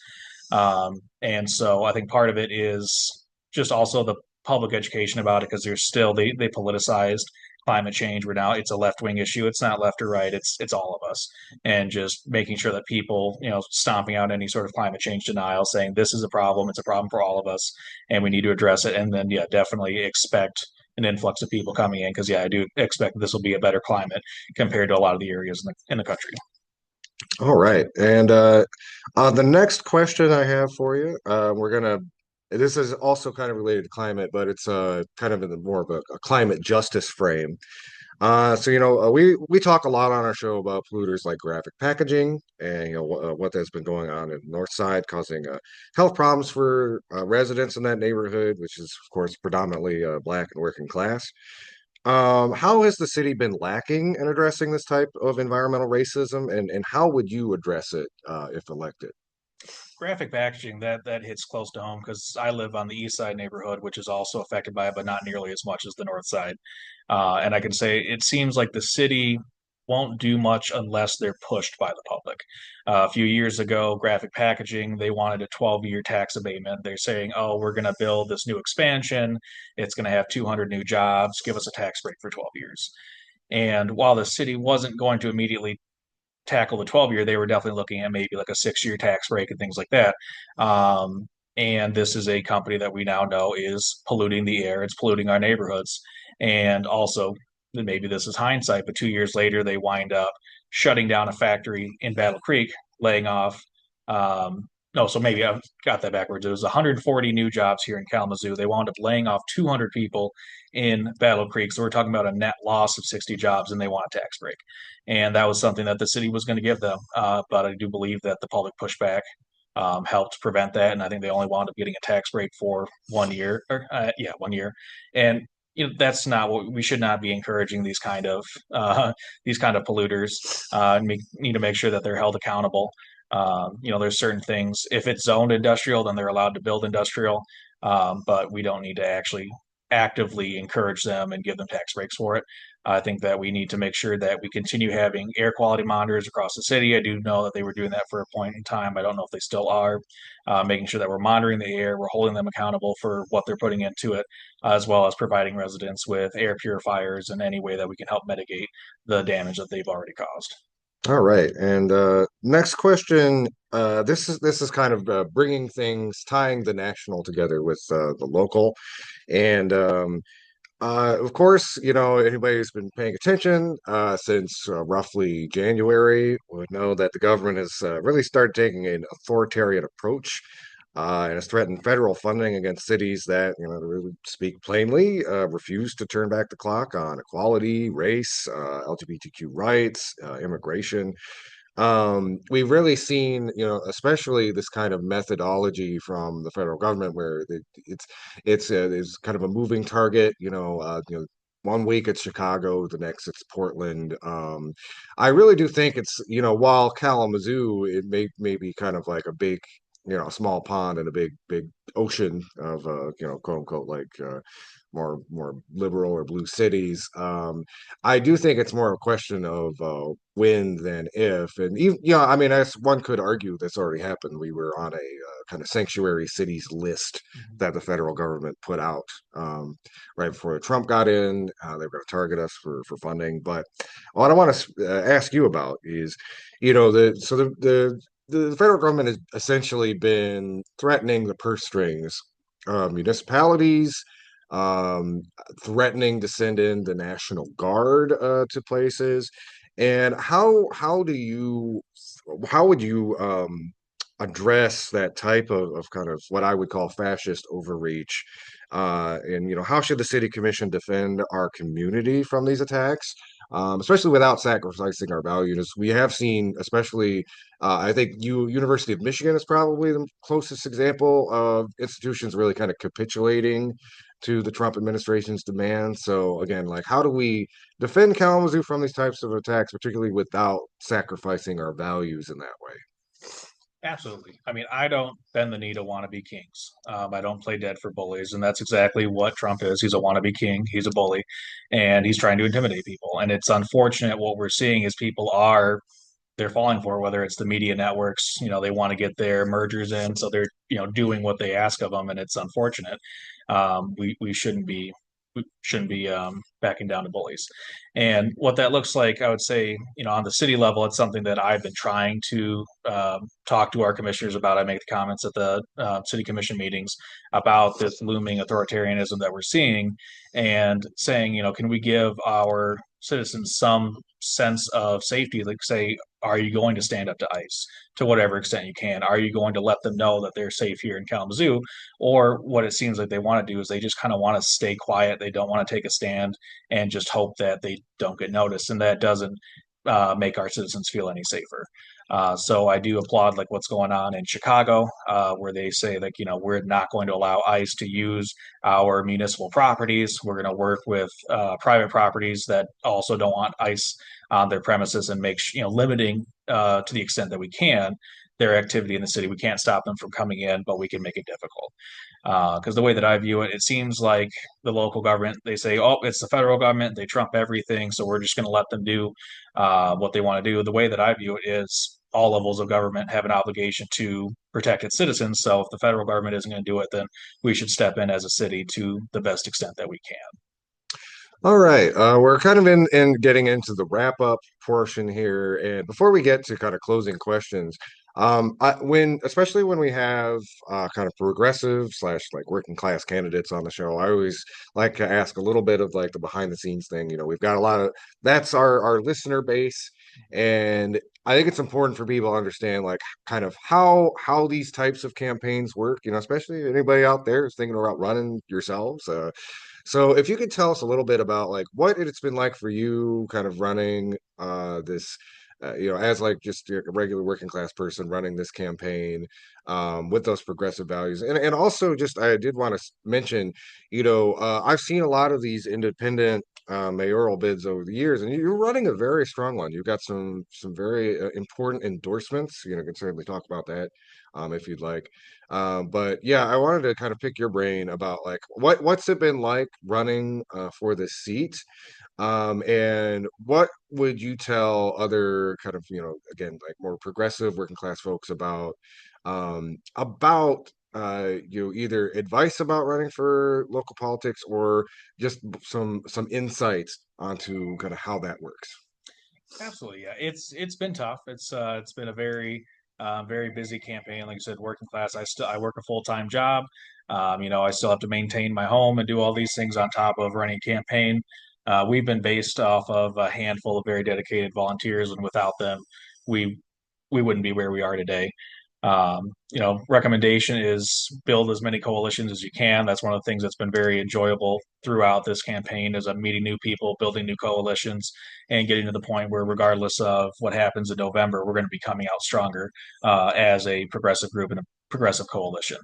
And so I think part of it is just also the public education about it because there's still they politicized climate change. Where now it's a left wing issue. It's not left or right. It's all of us, and just making sure that people stomping out any sort of climate change denial, saying this is a problem. It's a problem for all of us, and we need to address it. And then yeah, definitely expect an influx of people coming in because yeah, I do expect this will be a better climate compared to a lot of the areas in the country. All right. And the next question I have for you, this is also kind of related to climate, but it's kind of in the more of a climate justice frame. We talk a lot on our show about polluters like graphic packaging and what has been going on in the North Side, causing health problems for residents in that neighborhood, which is of course predominantly Black and working class. How has the city been lacking in addressing this type of environmental racism, and how would you address it if elected? Graphic packaging that hits close to home because I live on the east side neighborhood, which is also affected by it, but not nearly as much as the north side. And I can say it seems like the city won't do much unless they're pushed by the public. A few years ago, graphic packaging, they wanted a 12-year tax abatement. They're saying, oh, we're going to build this new expansion. It's going to have 200 new jobs. Give us a tax break for 12 years. And while the city wasn't going to immediately tackle the 12-year, they were definitely looking at maybe like a 6-year tax break and things like that. And this is a company that we now know is polluting the air, it's polluting our neighborhoods. And also, maybe this is hindsight, but 2 years later, they wind up shutting down a factory in Battle Creek, laying off. No, so maybe I got that backwards. It was 140 new jobs here in Kalamazoo. They wound up laying off 200 people in Battle Creek. So we're talking about a net loss of 60 jobs, and they want a tax break. And that was something that the city was going to give them. But I do believe that the public pushback helped prevent that, and I think they only wound up getting a tax break for 1 year. Yeah, 1 year. And that's not what we should not be encouraging these kind of polluters. We need to make sure that they're held accountable. There's certain things. If it's zoned industrial, then they're allowed to build industrial, but we don't need to actually actively encourage them and give them tax breaks for it. I think that we need to make sure that we continue having air quality monitors across the city. I do know that they were doing that for a point in time. I don't know if they still are. Making sure that we're monitoring the air, we're holding them accountable for what they're putting into it, as well as providing residents with air purifiers in any way that we can help mitigate the damage that they've already caused. All right, and next question. This is kind of bringing things, tying the national together with the local, and of course, anybody who's been paying attention since roughly January would know that the government has really started taking an authoritarian approach and has threatened federal funding against cities that, to really speak plainly, refuse to turn back the clock on equality, race, LGBTQ rights, immigration. We've really seen, especially this kind of methodology from the federal government where it's kind of a moving target. 1 week it's Chicago, the next it's Portland. I really do think it's, while Kalamazoo, it may be kind of like a big, a small pond and a big ocean of, quote unquote, like more liberal or blue cities. I do think it's more a question of when than if, and even I mean, as one could argue, that's already happened. We were on a kind of sanctuary cities list that the federal government put out right before Trump got in. They were going to target us for funding, but what I want to ask you about is, the federal government has essentially been threatening the purse strings of municipalities, um, threatening to send in the National Guard to places. And how would you address that type of kind of what I would call fascist overreach? And how should the city commission defend our community from these attacks? Especially without sacrificing our values. We have seen, especially, I think University of Michigan is probably the closest example of institutions really kind of capitulating to the Trump administration's demands. So again, like how do we defend Kalamazoo from these types of attacks, particularly without sacrificing our values in that way? Absolutely. I mean, I don't bend the knee to wannabe kings. I don't play dead for bullies, and that's exactly what Trump is. He's a wannabe king. He's a bully, and he's trying to intimidate people. And it's unfortunate what we're seeing is people are they're falling for, whether it's the media networks, they want to get their mergers in, so they're doing what they ask of them, and it's unfortunate. We shouldn't be backing down to bullies. And what that looks like, I would say, on the city level, it's something that I've been trying to talk to our commissioners about. I make the comments at the city commission meetings about this looming authoritarianism that we're seeing, and saying, can we give our citizens some sense of safety? Like, say, are you going to stand up to ICE to whatever extent you can? Are you going to let them know that they're safe here in Kalamazoo? Or what it seems like they want to do is they just kind of want to stay quiet. They don't want to take a stand and just hope that they don't get noticed. And that doesn't make our citizens feel any safer. So I do applaud like what's going on in Chicago, where they say like, we're not going to allow ICE to use our municipal properties. We're going to work with private properties that also don't want ICE on their premises, and make limiting to the extent that we can their activity in the city. We can't stop them from coming in, but we can make it difficult. Because the way that I view it, it seems like the local government, they say, oh, it's the federal government, they trump everything, so we're just going to let them do what they want to do. The way that I view it is all levels of government have an obligation to protect its citizens. So if the federal government isn't going to do it, then we should step in as a city to the best extent that we can. All right, we're kind of in getting into the wrap up portion here, and before we get to kind of closing questions, when especially when we have kind of progressive slash like working class candidates on the show, I always like to ask a little bit of like the behind the scenes thing. We've got a lot of that's our listener base, and I think it's important for people to understand like kind of how these types of campaigns work. Especially anybody out there is thinking about running yourselves. So if you could tell us a little bit about like what it's been like for you kind of running this as like just a regular working class person running this campaign with those progressive values. And also just I did want to mention, I've seen a lot of these independent mayoral bids over the years, and you're running a very strong one. You've got some very important endorsements. Can certainly talk about that if you'd like. But yeah, I wanted to kind of pick your brain about like what's it been like running for this seat, and what would you tell other kind of again like more progressive working class folks about either advice about running for local politics or just some insights onto kind of how that works. Absolutely, yeah. It's been tough. It's been a very busy campaign. Like I said, working class. I work a full-time job. I still have to maintain my home and do all these things on top of running a campaign. We've been based off of a handful of very dedicated volunteers, and without them, we we wouldn't be where we are today. Recommendation is build as many coalitions as you can. That's one of the things that's been very enjoyable throughout this campaign is meeting new people, building new coalitions, and getting to the point where, regardless of what happens in November, we're going to be coming out stronger as a progressive group and a progressive coalition.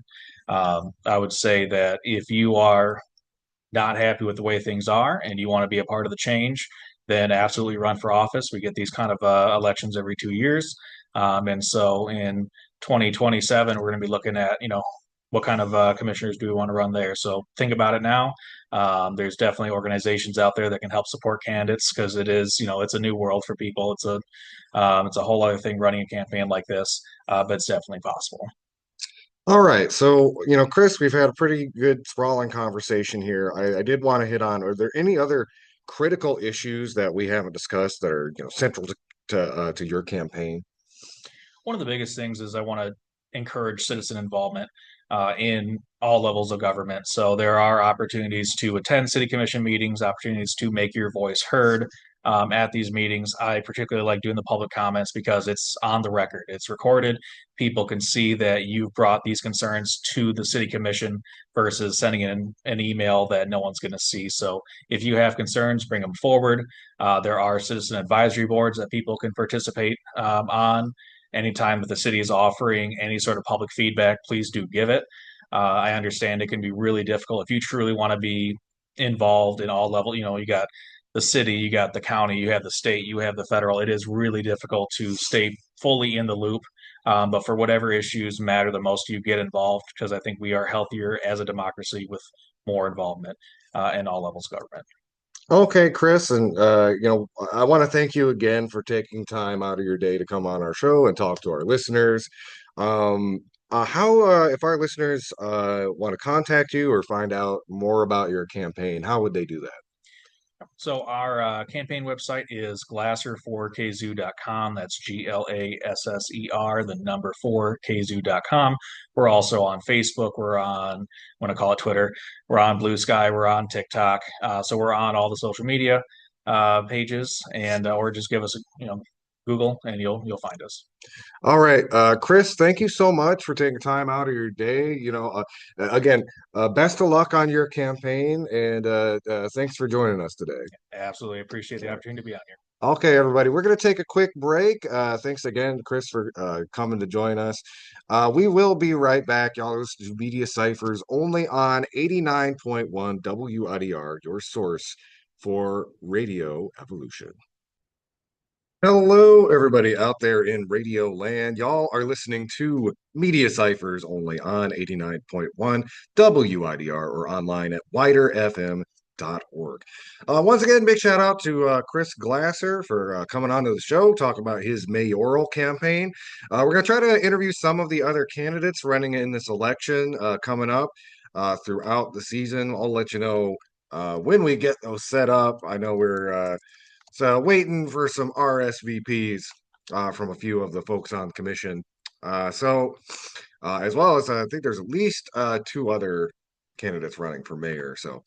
I would say that if you are not happy with the way things are and you want to be a part of the change, then absolutely run for office. We get these kind of elections every 2 years. And so in 2027, we're going to be looking at, what kind of commissioners do we want to run there? So think about it now. There's definitely organizations out there that can help support candidates because it is, it's a new world for people. It's a whole other thing running a campaign like this, but it's definitely possible. All right. So, Chris, we've had a pretty good sprawling conversation here. I did want to hit on, are there any other critical issues that we haven't discussed that are, central to your campaign? One of the biggest things is I want to encourage citizen involvement in all levels of government. So there are opportunities to attend city commission meetings, opportunities to make your voice heard at these meetings. I particularly like doing the public comments because it's on the record, it's recorded. People can see that you've brought these concerns to the city commission versus sending in an email that no one's going to see. So if you have concerns, bring them forward. There are citizen advisory boards that people can participate on. Anytime that the city is offering any sort of public feedback, please do give it. I understand it can be really difficult if you truly want to be involved in all level. You got the city, you got the county, you have the state, you have the federal. It is really difficult to stay fully in the loop. But for whatever issues matter the most, you get involved because I think we are healthier as a democracy with more involvement in all levels of government. Okay, Chris, and I want to thank you again for taking time out of your day to come on our show and talk to our listeners. How if our listeners want to contact you or find out more about your campaign, how would they do that? So our campaign website is glasser4kzoo.com. That's GLASSER, the number 4kzoo.com. We're also on Facebook. We're on, I want to call it Twitter. We're on Blue Sky. We're on TikTok. So we're on all the social media pages, and or just give us a Google, and you'll find us. All right, Chris, thank you so much for taking time out of your day. Again, best of luck on your campaign, and thanks for joining us today. Absolutely appreciate the opportunity to be on here. Okay, everybody, we're going to take a quick break. Thanks again, Chris, for coming to join us. We will be right back. Y'all listen to Media Cyphers only on 89.1 WIDR, your source for radio evolution. Hello, everybody out there in radio land. Y'all are listening to Media Cyphers only on 89.1 WIDR or online at widerfm.org. Once again, big shout out to Chris Glasser for coming on to the show, talk about his mayoral campaign. We're going to try to interview some of the other candidates running in this election coming up throughout the season. I'll let you know when we get those set up. I know we're so waiting for some RSVPs from a few of the folks on the commission. As well as I think there's at least two other candidates running for mayor. So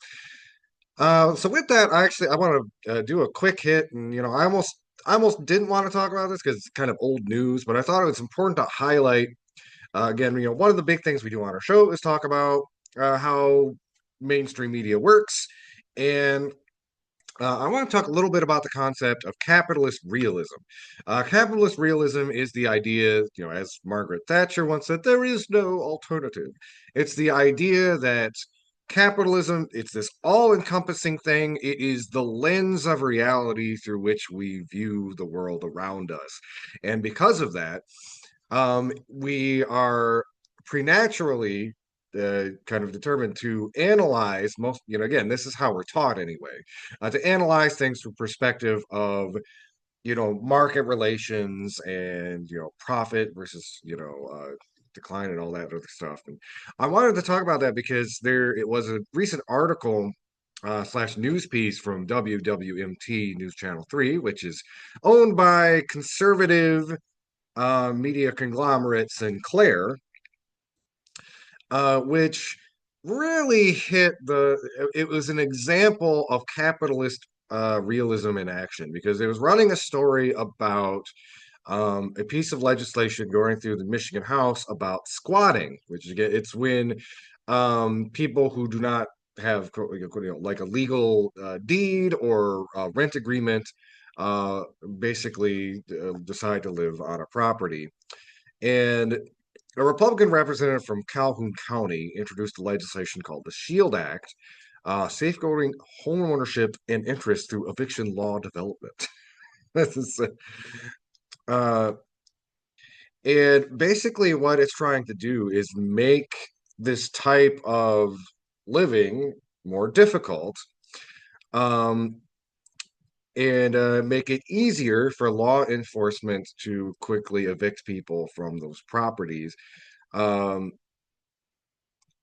with that, I want to do a quick hit, and I almost didn't want to talk about this because it's kind of old news, but I thought it was important to highlight again. One of the big things we do on our show is talk about how mainstream media works, and I want to talk a little bit about the concept of capitalist realism. Capitalist realism is the idea, as Margaret Thatcher once said, there is no alternative. It's the idea that capitalism, it's this all-encompassing thing. It is the lens of reality through which we view the world around us. And because of that, we are preternaturally kind of determined to analyze most, again, this is how we're taught anyway, to analyze things from perspective of, market relations and, profit versus, decline and all that other stuff. And I wanted to talk about that because it was a recent article slash news piece from WWMT News Channel 3, which is owned by conservative media conglomerate Sinclair, which really it was an example of capitalist realism in action because it was running a story about a piece of legislation going through the Michigan House about squatting, which again, it's when people who do not have like a legal deed or rent agreement uh, basically decide to live on a property. And a Republican representative from Calhoun County introduced a legislation called the SHIELD Act, safeguarding homeownership and interest through eviction law development. This is, uh, and basically, what it's trying to do is make this type of living more difficult, um, and make it easier for law enforcement to quickly evict people from those properties. Um,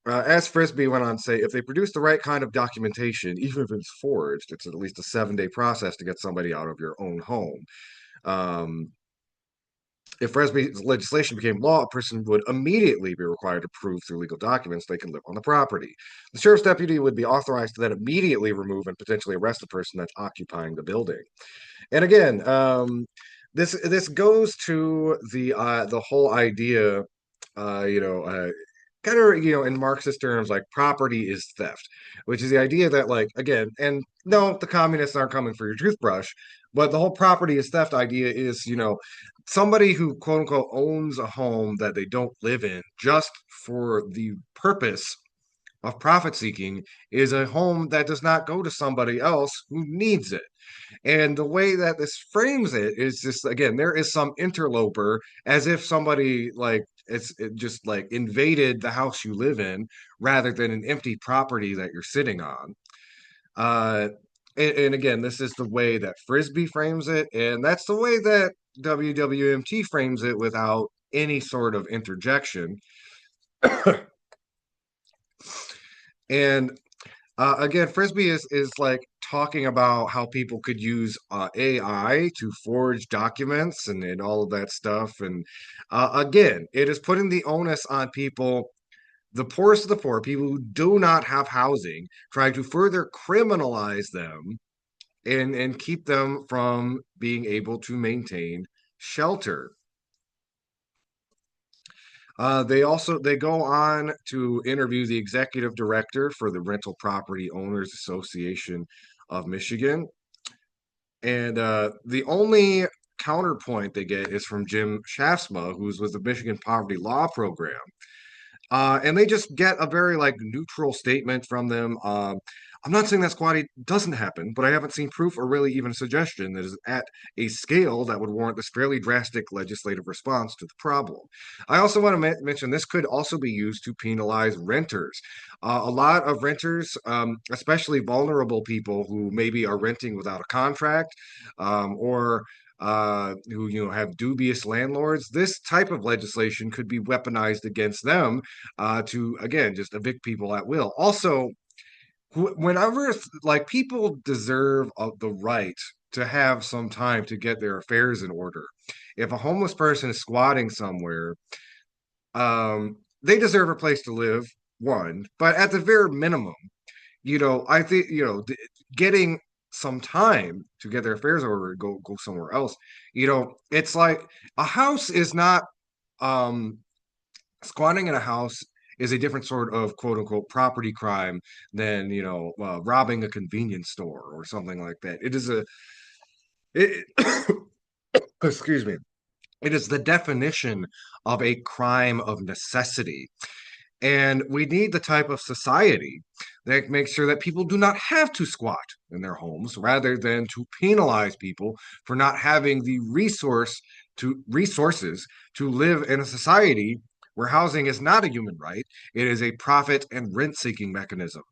as Frisbee went on to say, if they produce the right kind of documentation, even if it's forged, it's at least a 7-day process to get somebody out of your own home. Um, if Frisbee's legislation became law, a person would immediately be required to prove through legal documents they can live on the property. The sheriff's deputy would be authorized to then immediately remove and potentially arrest the person that's occupying the building. And again, this goes to the whole idea, uh, you know, uh, kind of in Marxist terms, like property is theft, which is the idea that like again, and no, the communists aren't coming for your toothbrush, but the whole property is theft idea is somebody who quote unquote owns a home that they don't live in just for the purpose of profit seeking is a home that does not go to somebody else who needs it. And the way that this frames it is just again, there is some interloper, as if somebody like it just like invaded the house you live in rather than an empty property that you're sitting on. Uh, and again, this is the way that Frisbee frames it, and that's the way that WWMT frames it without any sort of interjection. And again, Frisbee is like talking about how people could use AI to forge documents and all of that stuff. And again, it is putting the onus on people, the poorest of the poor, people who do not have housing, trying to further criminalize them and keep them from being able to maintain shelter. They go on to interview the executive director for the Rental Property Owners Association of Michigan, and the only counterpoint they get is from Jim Shaftsma, who's with the Michigan Poverty Law Program. And they just get a very like neutral statement from them. I'm not saying that squatting doesn't happen, but I haven't seen proof or really even a suggestion that is at a scale that would warrant this fairly drastic legislative response to the problem. I also want to mention this could also be used to penalize renters. A lot of renters, especially vulnerable people who maybe are renting without a contract, or who have dubious landlords. This type of legislation could be weaponized against them to again just evict people at will. Also, whenever like people deserve the right to have some time to get their affairs in order. If a homeless person is squatting somewhere, they deserve a place to live. One, but at the very minimum, I think getting some time to get their affairs over and go somewhere else. It's like a house is not um squatting in a house is a different sort of quote unquote property crime than robbing a convenience store or something like that. It excuse me. It is the definition of a crime of necessity. And we need the type of society that makes sure that people do not have to squat in their homes rather than to penalize people for not having the resources to live in a society where housing is not a human right. It is a profit and rent seeking mechanism.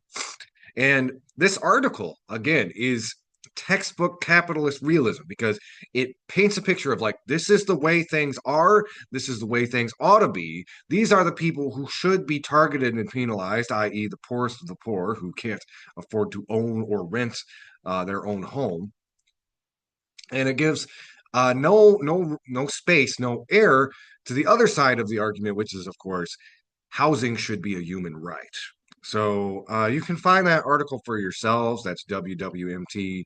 And this article, again, is textbook capitalist realism because it paints a picture of like, this is the way things are, this is the way things ought to be. These are the people who should be targeted and penalized, i.e., the poorest of the poor who can't afford to own or rent their own home. And it gives no space, no air to the other side of the argument, which is, of course, housing should be a human right. So you can find that article for yourselves. That's WWMT.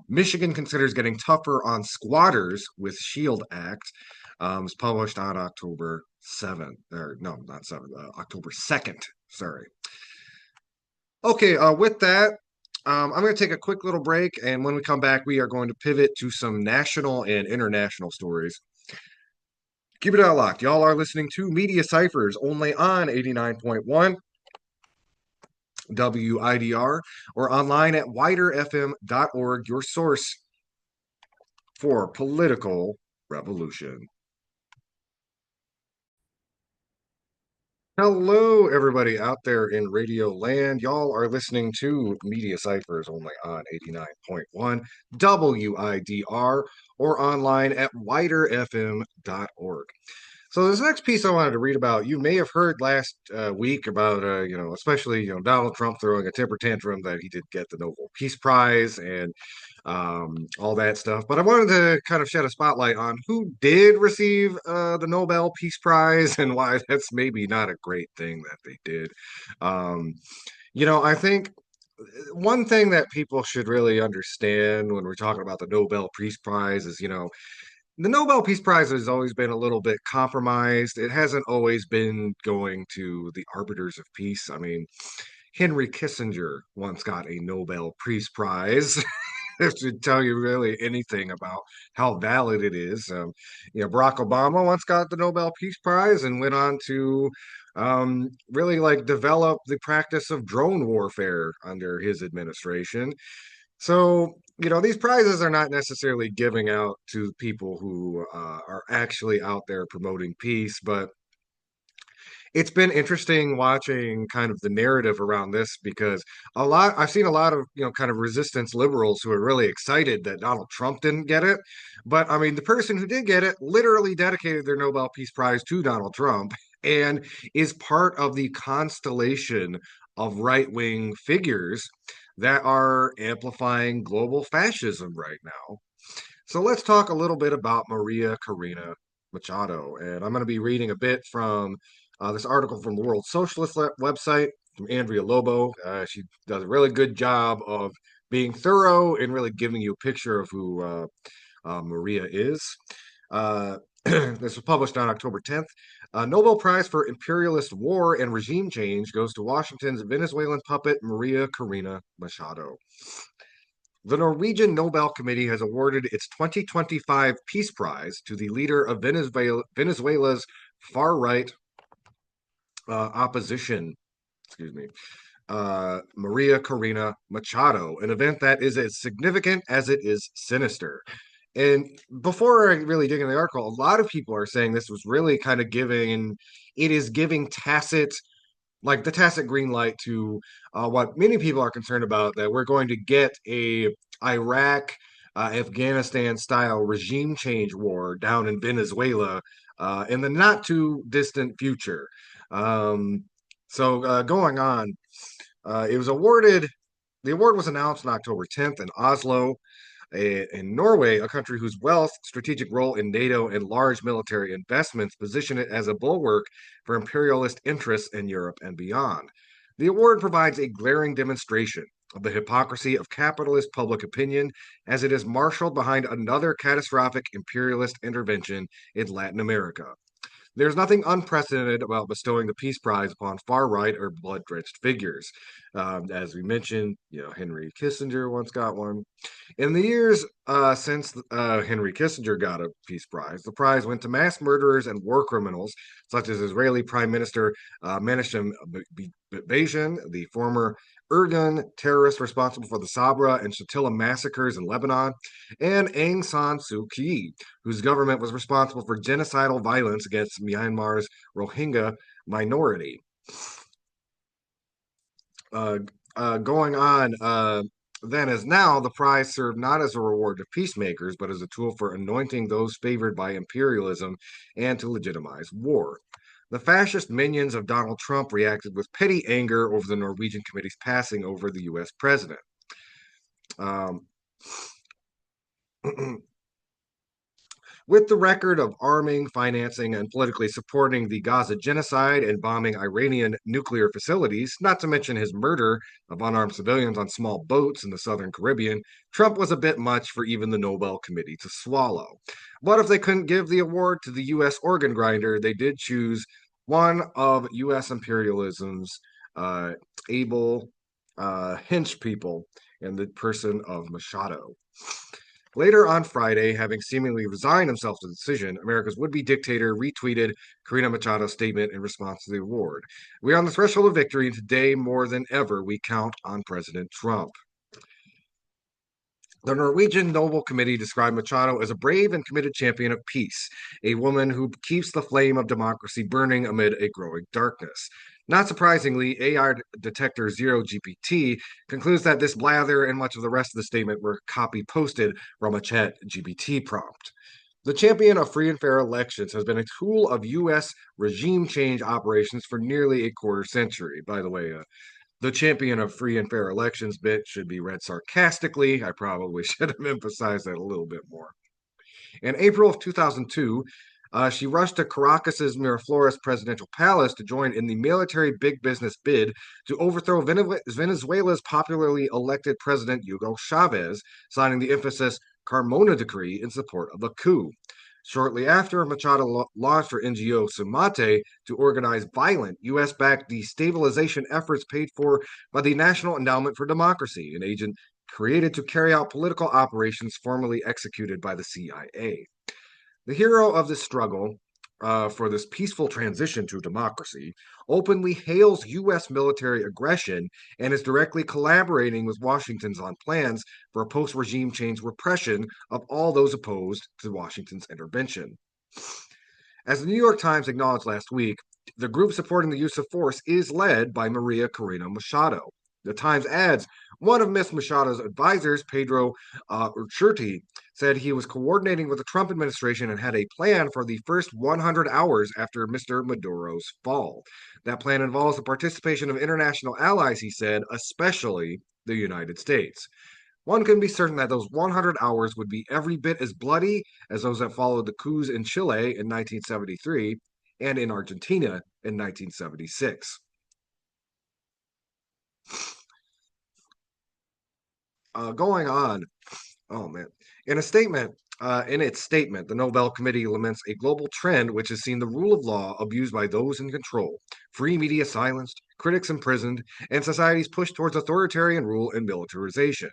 Michigan considers getting tougher on squatters with Shield Act. It's published on October 7th, or no, not 7th, October 2nd. Sorry. Okay, with that, I'm going to take a quick little break. And when we come back, we are going to pivot to some national and international stories. Keep it out locked. Y'all are listening to Media Cyphers only on 89.1 WIDR or online at widerfm.org, your source for political revolution. Hello, everybody out there in radio land. Y'all are listening to Media Cyphers only on 89.1 WIDR or online at widerfm.org. So this next piece I wanted to read about, you may have heard last week about, especially, Donald Trump throwing a temper tantrum that he did get the Nobel Peace Prize and all that stuff. But I wanted to kind of shed a spotlight on who did receive the Nobel Peace Prize and why that's maybe not a great thing that they did. I think one thing that people should really understand when we're talking about the Nobel Peace Prize is, the Nobel Peace Prize has always been a little bit compromised. It hasn't always been going to the arbiters of peace. I mean, Henry Kissinger once got a Nobel Peace Prize. That should tell you really anything about how valid it is. Barack Obama once got the Nobel Peace Prize and went on to really like develop the practice of drone warfare under his administration. So, these prizes are not necessarily giving out to people who are actually out there promoting peace, but It's been interesting watching kind of the narrative around this because I've seen a lot of, kind of resistance liberals who are really excited that Donald Trump didn't get it. But I mean, the person who did get it literally dedicated their Nobel Peace Prize to Donald Trump and is part of the constellation of right-wing figures that are amplifying global fascism right now. So let's talk a little bit about Maria Corina Machado. And I'm going to be reading a bit from this article from the World Socialist website from Andrea Lobo. She does a really good job of being thorough and really giving you a picture of who Maria is. This was published on October 10th. Nobel Prize for Imperialist War and Regime Change goes to Washington's Venezuelan puppet Maria Corina Machado. The Norwegian Nobel Committee has awarded its 2025 Peace Prize to the leader of Venezuela's far-right opposition, excuse me, Maria Corina Machado, an event that is as significant as it is sinister. And before I really dig into the article, a lot of people are saying this was really kind of it is giving the tacit green light to what many people are concerned about, that we're going to get a Iraq, Afghanistan style regime change war down in Venezuela in the not too distant future. Um, Going on, it was awarded. The award was announced on October 10th in Oslo, in Norway, a country whose wealth, strategic role in NATO, and large military investments position it as a bulwark for imperialist interests in Europe and beyond. The award provides a glaring demonstration of the hypocrisy of capitalist public opinion as it is marshaled behind another catastrophic imperialist intervention in Latin America. There's nothing unprecedented about bestowing the Peace Prize upon far right or blood drenched figures. As we mentioned, Henry Kissinger once got one. In the years since Henry Kissinger got a Peace Prize, the prize went to mass murderers and war criminals, such as Israeli Prime Minister Menachem Begin, the former Irgun terrorist responsible for the Sabra and Shatila massacres in Lebanon, and Aung San Suu Kyi, whose government was responsible for genocidal violence against Myanmar's Rohingya minority. Going on, then as now, the prize served not as a reward to peacemakers, but as a tool for anointing those favored by imperialism and to legitimize war. The fascist minions of Donald Trump reacted with petty anger over the Norwegian committee's passing over the U.S. president. With the record of arming, financing, and politically supporting the Gaza genocide and bombing Iranian nuclear facilities, not to mention his murder of unarmed civilians on small boats in the southern Caribbean, Trump was a bit much for even the Nobel Committee to swallow. But if they couldn't give the award to the U.S. organ grinder, they did choose one of U.S. imperialism's able hench people in the person of Mochado. Later on Friday, having seemingly resigned himself to the decision, America's would-be dictator retweeted Corina Machado's statement in response to the award. We are on the threshold of victory, and today, more than ever, we count on President Trump. The Norwegian Nobel Committee described Mochado as a brave and committed champion of peace, a woman who keeps the flame of democracy burning amid a growing darkness. Not surprisingly, AI detector 0GPT concludes that this blather and much of the rest of the statement were copy posted from a chat GPT prompt. The champion of free and fair elections has been a tool of U.S. regime change operations for nearly a quarter century. By the way, the champion of free and fair elections bit should be read sarcastically. I probably should have emphasized that a little bit more. In April of 2002, she rushed to Caracas's Miraflores presidential palace to join in the military big business bid to overthrow Venezuela's popularly elected president Hugo Chavez, signing the infamous Carmona Decree in support of a coup. Shortly after, Machado launched her NGO Sumate to organize violent U.S.-backed destabilization efforts paid for by the National Endowment for Democracy, an agent created to carry out political operations formerly executed by the CIA. The hero of this struggle for this peaceful transition to democracy openly hails U.S. military aggression and is directly collaborating with Washington's on plans for a post-regime change repression of all those opposed to Washington's intervention. As the New York Times acknowledged last week, The group supporting the use of force is led by Maria Corina Mochado. The Times adds one of Ms. Machado's advisors, Pedro Urchurti, said he was coordinating with the Trump administration and had a plan for the first 100 hours after Mr. Maduro's fall. That plan involves the participation of international allies, he said, especially the United States. One can be certain that those 100 hours would be every bit as bloody as those that followed the coups in Chile in 1973 and in Argentina in 1976. Going on, oh man, in a statement, in its statement, the Nobel Committee laments a global trend which has seen the rule of law abused by those in control, free media silenced, critics imprisoned, and societies pushed towards authoritarian rule and militarization.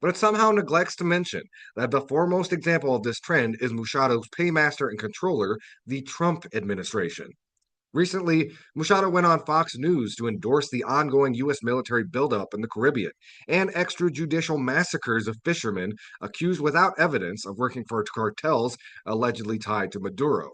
But it somehow neglects to mention that the foremost example of this trend is Mushado's paymaster and controller, the Trump administration. Recently, Mochado went on Fox News to endorse the ongoing U.S. military buildup in the Caribbean and extrajudicial massacres of fishermen accused without evidence of working for cartels allegedly tied to Maduro.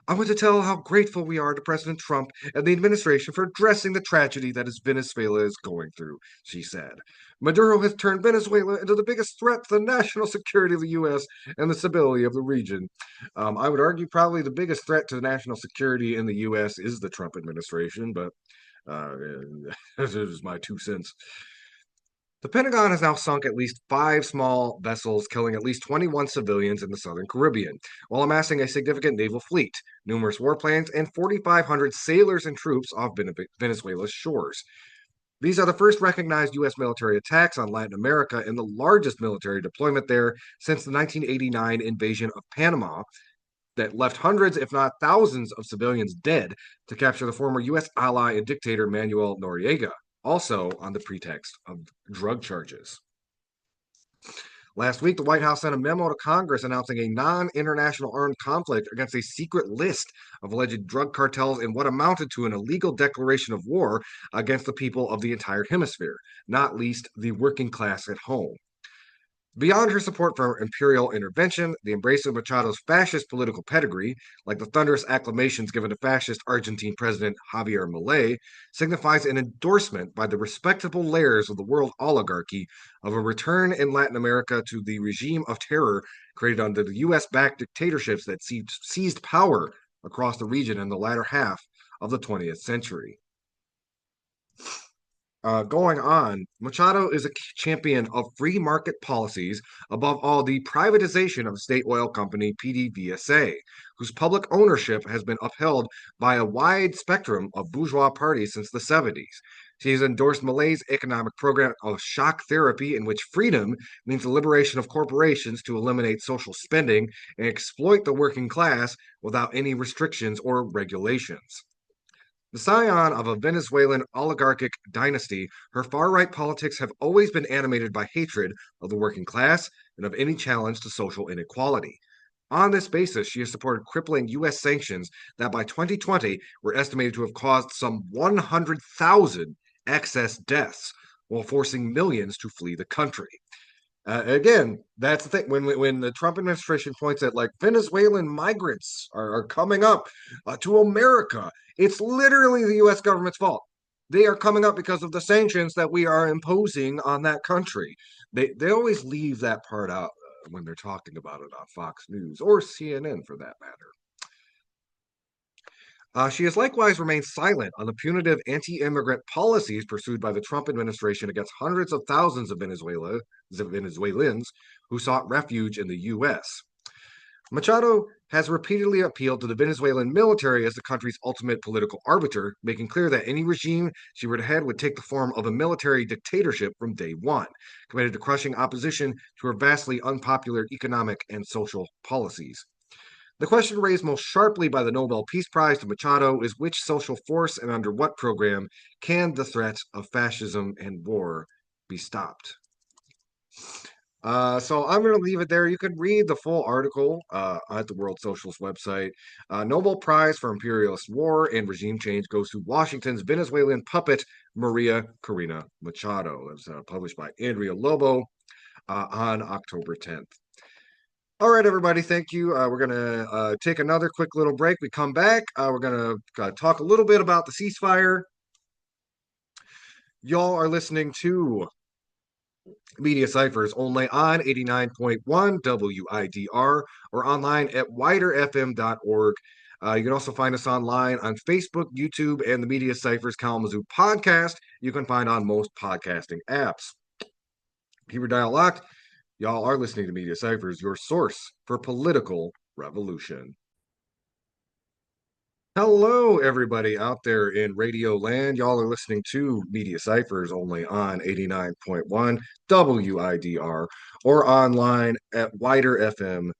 I want to tell how grateful we are to President Trump and the administration for addressing the tragedy that Venezuela is going through, she said. Maduro has turned Venezuela into the biggest threat to the national security of the U.S. and the stability of the region. I would argue probably the biggest threat to the national security in the U.S. is the Trump administration, but uh, this is my 2 cents. The Pentagon has now sunk at least 5 small vessels, killing at least 21 civilians in the southern Caribbean, while amassing a significant naval fleet, numerous warplanes, and 4,500 sailors and troops off Venezuela's shores. These are the first recognized U.S. military attacks on Latin America and the largest military deployment there since the 1989 invasion of Panama that left hundreds, if not thousands, of civilians dead to capture the former U.S. ally and dictator Manuel Noriega, also on the pretext of drug charges. Last week, the White House sent a memo to Congress announcing a non international armed conflict against a secret list of alleged drug cartels in what amounted to an illegal declaration of war against the people of the entire hemisphere, not least the working class at home. Beyond her support for imperial intervention, the embrace of Machado's fascist political pedigree, like the thunderous acclamations given to fascist Argentine President Javier Milei, signifies an endorsement by the respectable layers of the world oligarchy of a return in Latin America to the regime of terror created under the U.S. backed dictatorships that seized power across the region in the latter half of the 20th century. Going on, Machado is a champion of free market policies, above all, the privatization of state oil company PDVSA, whose public ownership has been upheld by a wide spectrum of bourgeois parties since the 70s. She has endorsed Malay's economic program of shock therapy, in which freedom means the liberation of corporations to eliminate social spending and exploit the working class without any restrictions or regulations. The scion of a Venezuelan oligarchic dynasty, her far right politics have always been animated by hatred of the working class and of any challenge to social inequality. On this basis, she has supported crippling U.S. sanctions that by 2020 were estimated to have caused some 100,000 excess deaths while forcing millions to flee the country. Again, that's the thing. When the Trump administration points at like Venezuelan migrants are coming up to America, it's literally the U.S. government's fault. They are coming up because of the sanctions that we are imposing on that country. They always leave that part out when they're talking about it on Fox News or CNN for that matter. She has likewise remained silent on the punitive anti immigrant policies pursued by the Trump administration against hundreds of thousands of Venezuelans who sought refuge in the U.S. Machado has repeatedly appealed to the Venezuelan military as the country's ultimate political arbiter, making clear that any regime she were to head would take the form of a military dictatorship from day one, committed to crushing opposition to her vastly unpopular economic and social policies. The question raised most sharply by the Nobel Peace Prize to Machado is which social force and under what program can the threat of fascism and war be stopped? So I'm going to leave it there. You can read the full article at the World Socialist website. Nobel Prize for Imperialist War and Regime Change goes to Washington's Venezuelan puppet, Maria Corina Machado. It was published by Andrea Lobo on October 10th. All right, everybody. Thank you. We're gonna take another quick little break. We come back. We're gonna talk a little bit about the ceasefire. Y'all are listening to Media Cyphers only on 89.1 WIDR or online at widerfm.org. You can also find us online on Facebook, YouTube, and the Media Cyphers Kalamazoo podcast. You can find on most podcasting apps. Keep your dial locked. Y'all are listening to Media Cyphers, your source for political revolution. Hello, everybody out there in Radio Land. Y'all are listening to Media Cyphers only on 89.1 WIDR or online at widerfm.org.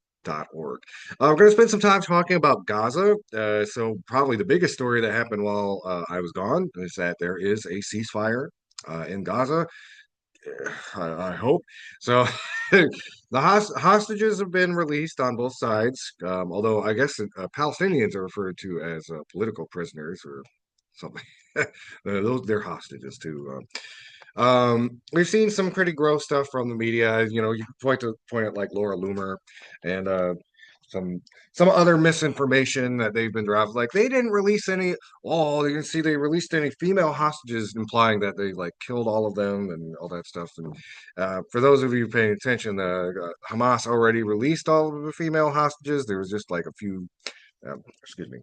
We're going to spend some time talking about Gaza. So, probably the biggest story that happened while I was gone is that there is a ceasefire in Gaza. I hope so. The hostages have been released on both sides, although I guess Palestinians are referred to as political prisoners or something. Those they're hostages too. We've seen some pretty gross stuff from the media. You know, you can point at like Laura Loomer and some some other misinformation that they've been dropping. Like they didn't release any. Oh, you can see they released any female hostages, implying that they like killed all of them and all that stuff. And for those of you paying attention, Hamas already released all of the female hostages. There was just like a few. Excuse me.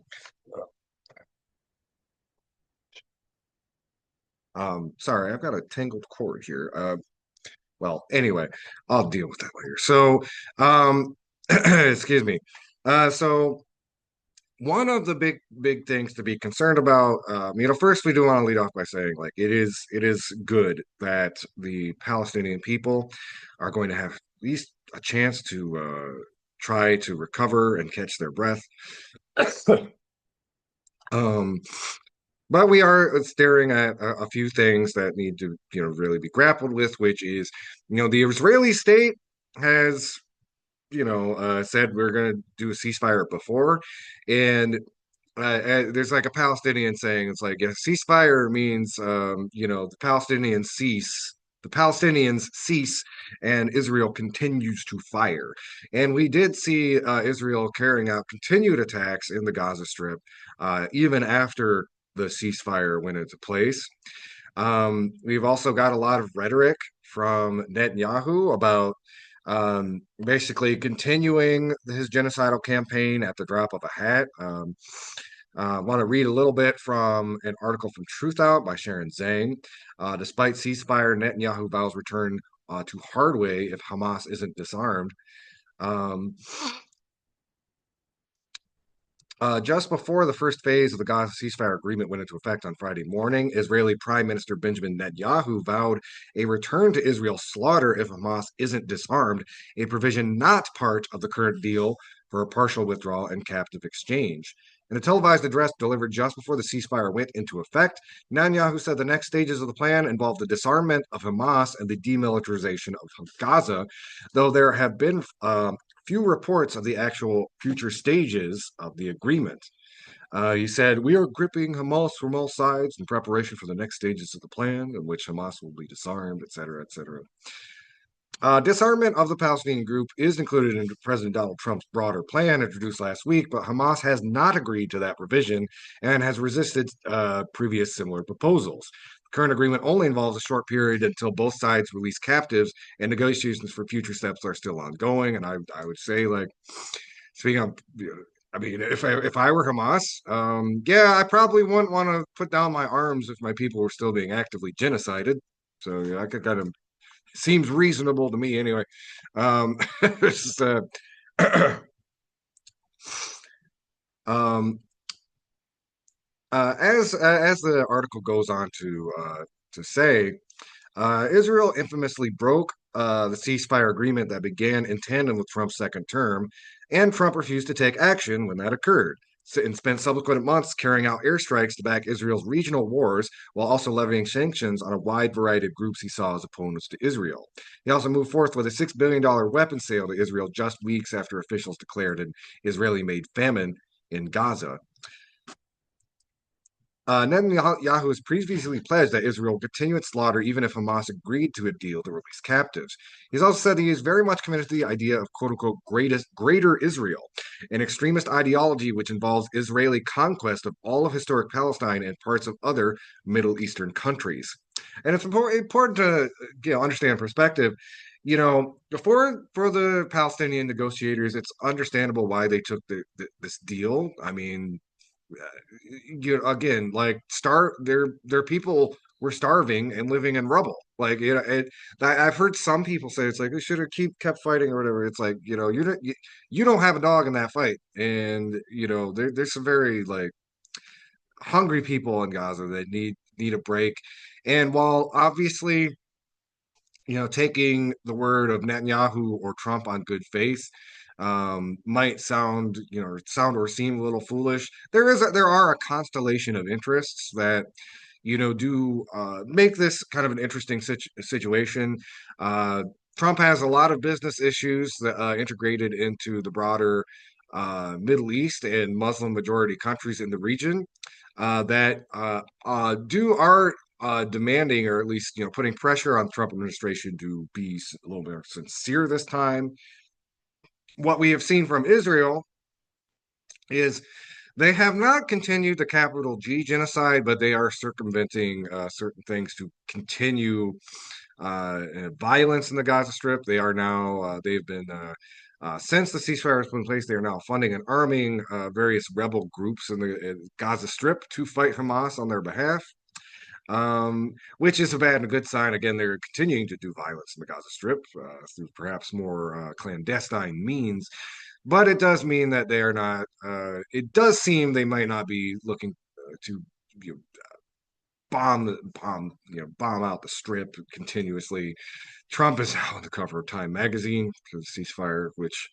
Sorry, I've got a tangled cord here. Well, anyway, I'll deal with that later. So, excuse me. So one of the big things to be concerned about, first we do want to lead off by saying like it is good that the Palestinian people are going to have at least a chance to try to recover and catch their breath. um, but we are staring at a few things that need to, really be grappled with, which is, the Israeli state has, said we're going to do a ceasefire before, and there's like a Palestinian saying, it's like, yeah, ceasefire means, the Palestinians cease, and Israel continues to fire. And we did see Israel carrying out continued attacks in the Gaza Strip, even after the ceasefire went into place. We've also got a lot of rhetoric from Netanyahu about basically continuing his genocidal campaign at the drop of a hat. I want to read a little bit from an article from Truthout by Sharon Zhang. Despite ceasefire, Netanyahu vows return to hard way if Hamas isn't disarmed. Just before the first phase of the Gaza ceasefire agreement went into effect on Friday morning, Israeli Prime Minister Benjamin Netanyahu vowed a return to Israel's slaughter if Hamas isn't disarmed, a provision not part of the current deal for a partial withdrawal and captive exchange. In a televised address delivered just before the ceasefire went into effect, Netanyahu said the next stages of the plan involve the disarmament of Hamas and the demilitarization of Gaza, though there have been few reports of the actual future stages of the agreement. He said, "We are gripping Hamas from all sides in preparation for the next stages of the plan, in which Hamas will be disarmed, etc., etc." Disarmament of the Palestinian group is included in President Donald Trump's broader plan introduced last week, but Hamas has not agreed to that provision and has resisted previous similar proposals. The current agreement only involves a short period until both sides release captives, and negotiations for future steps are still ongoing. And I would say, like, speaking of, I mean, if I were Hamas, yeah, I probably wouldn't want to put down my arms if my people were still being actively genocided. So yeah, I could kind of seems reasonable to me anyway. Just, um, as the article goes on to say, Israel infamously broke the ceasefire agreement that began in tandem with Trump's second term, and Trump refused to take action when that occurred and spent subsequent months carrying out airstrikes to back Israel's regional wars while also levying sanctions on a wide variety of groups he saw as opponents to Israel. He also moved forth with a $6 billion weapons sale to Israel just weeks after officials declared an Israeli made famine in Gaza. Netanyahu has previously pledged that Israel will continue its slaughter even if Hamas agreed to a deal to release captives. He's also said he is very much committed to the idea of quote unquote greater Israel, an extremist ideology which involves Israeli conquest of all of historic Palestine and parts of other Middle Eastern countries. And it's important to understand perspective. Before for the Palestinian negotiators, it's understandable why they took this deal. I mean, again, like their people were starving and living in rubble. Like I've heard some people say it's like they should have kept fighting or whatever. It's like you don't have a dog in that fight, and there's some very like hungry people in Gaza that need a break. And while obviously taking the word of Netanyahu or Trump on good faith might sound or seem a little foolish. There are a constellation of interests that do make this kind of an interesting situation. Uh, Trump has a lot of business issues that integrated into the broader Middle East and Muslim majority countries in the region that do are demanding, or at least putting pressure on the Trump administration to be a little more sincere this time. What we have seen from Israel is they have not continued the capital G genocide, but they are circumventing certain things to continue violence in the Gaza Strip. They are now they've been since the ceasefire has been in place, they are now funding and arming various rebel groups in the Gaza Strip to fight Hamas on their behalf, which is a bad and a good sign. Again, they're continuing to do violence in the Gaza Strip through perhaps more clandestine means, but it does mean that they are not. It does seem they might not be looking to you know, bomb out the Strip continuously. Trump is now on the cover of Time magazine because of ceasefire, which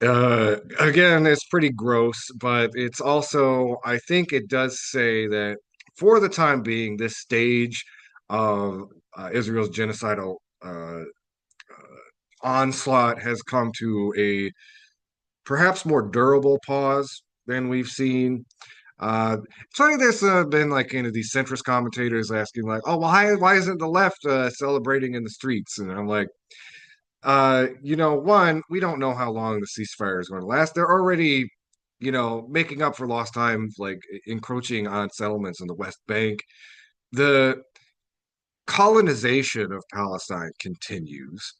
again is pretty gross, but it's also I think it does say that for the time being, this stage of Israel's genocidal onslaught has come to a perhaps more durable pause than we've seen. So there's been like these centrist commentators asking like, oh, well, why isn't the left celebrating in the streets? And I'm like, one, we don't know how long the ceasefire is going to last. They're already, making up for lost time, like encroaching on settlements in the West Bank. The colonization of Palestine continues.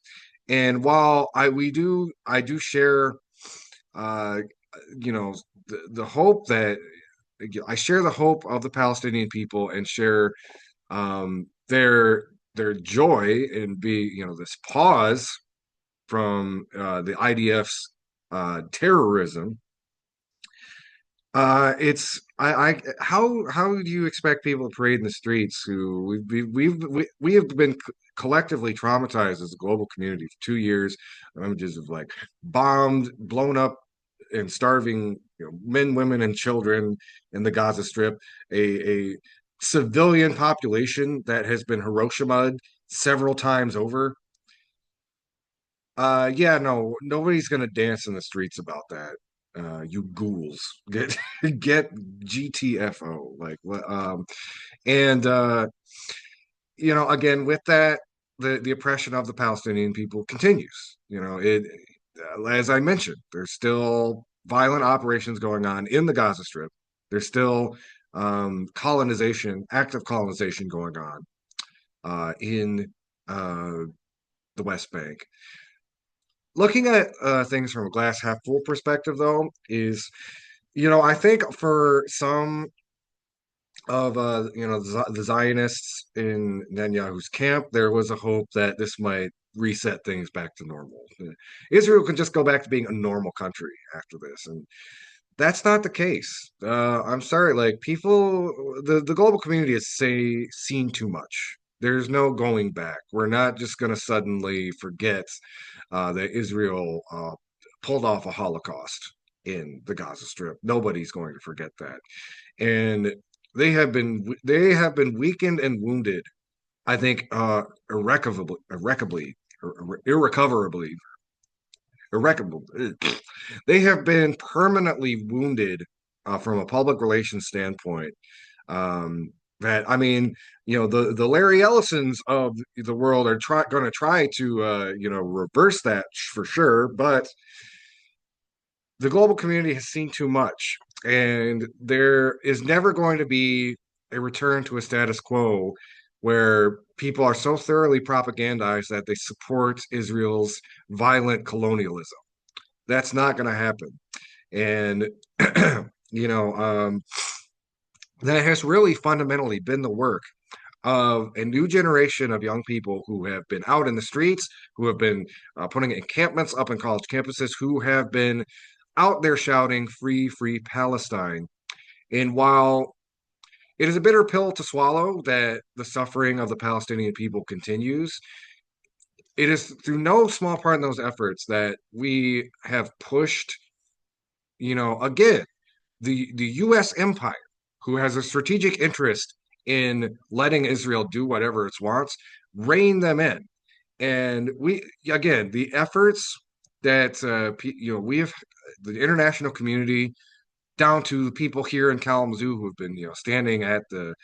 And while I do share, uh, the hope that I share the hope of the Palestinian people and share their joy in this pause from the IDF's terrorism. It's I how do you expect people to parade in the streets who we have been collectively traumatized as a global community for 2 years? Images of like bombed, blown up, and starving men, women, and children in the Gaza Strip, a civilian population that has been Hiroshima'd several times over. Yeah, no, nobody's gonna dance in the streets about that. You ghouls, get get GTFO. Like what? And again, with that, the oppression of the Palestinian people continues. As I mentioned, there's still violent operations going on in the Gaza Strip. There's still active colonization going on in the West Bank. Looking at things from a glass half full perspective, though, is I think for some of the Zionists in Netanyahu's camp, there was a hope that this might reset things back to normal. Israel can just go back to being a normal country after this, and that's not the case. I'm sorry, like the global community has seen too much. There's no going back. We're not just going to suddenly forget that Israel pulled off a Holocaust in the Gaza Strip. Nobody's going to forget that, and they have been weakened and wounded. I think irrecoverably, irrecoverably. They have been permanently wounded from a public relations standpoint Um, that I mean, the Larry Ellisons of the world are going to try to reverse that for sure, but the global community has seen too much, and there is never going to be a return to a status quo where people are so thoroughly propagandized that they support Israel's violent colonialism. That's not going to happen. And, you know, um, that has really fundamentally been the work of a new generation of young people who have been out in the streets, who have been putting encampments up in college campuses, who have been out there shouting free, free Palestine. And while it is a bitter pill to swallow that the suffering of the Palestinian people continues, it is through no small part in those efforts that we have pushed, again, the U.S. empire, who has a strategic interest in letting Israel do whatever it wants, rein them in. And we, again, the efforts that we have, the international community, down to the people here in Kalamazoo who have been, standing at the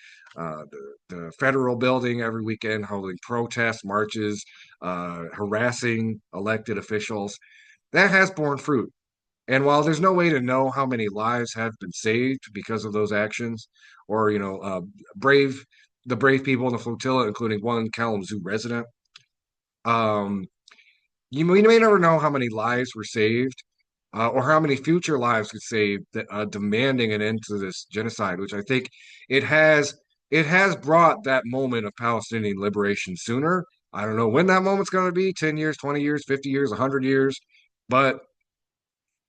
federal building every weekend, holding protests, marches, harassing elected officials. That has borne fruit. And while there's no way to know how many lives have been saved because of those actions, or brave the brave people in the flotilla, including one Kalamazoo resident, um, we may never know how many lives were saved, or how many future lives get saved, that demanding an end to this genocide, which I think it has it has brought that moment of Palestinian liberation sooner. I don't know when that moment's going to be, 10 years, 20 years, 50 years, 100 years, but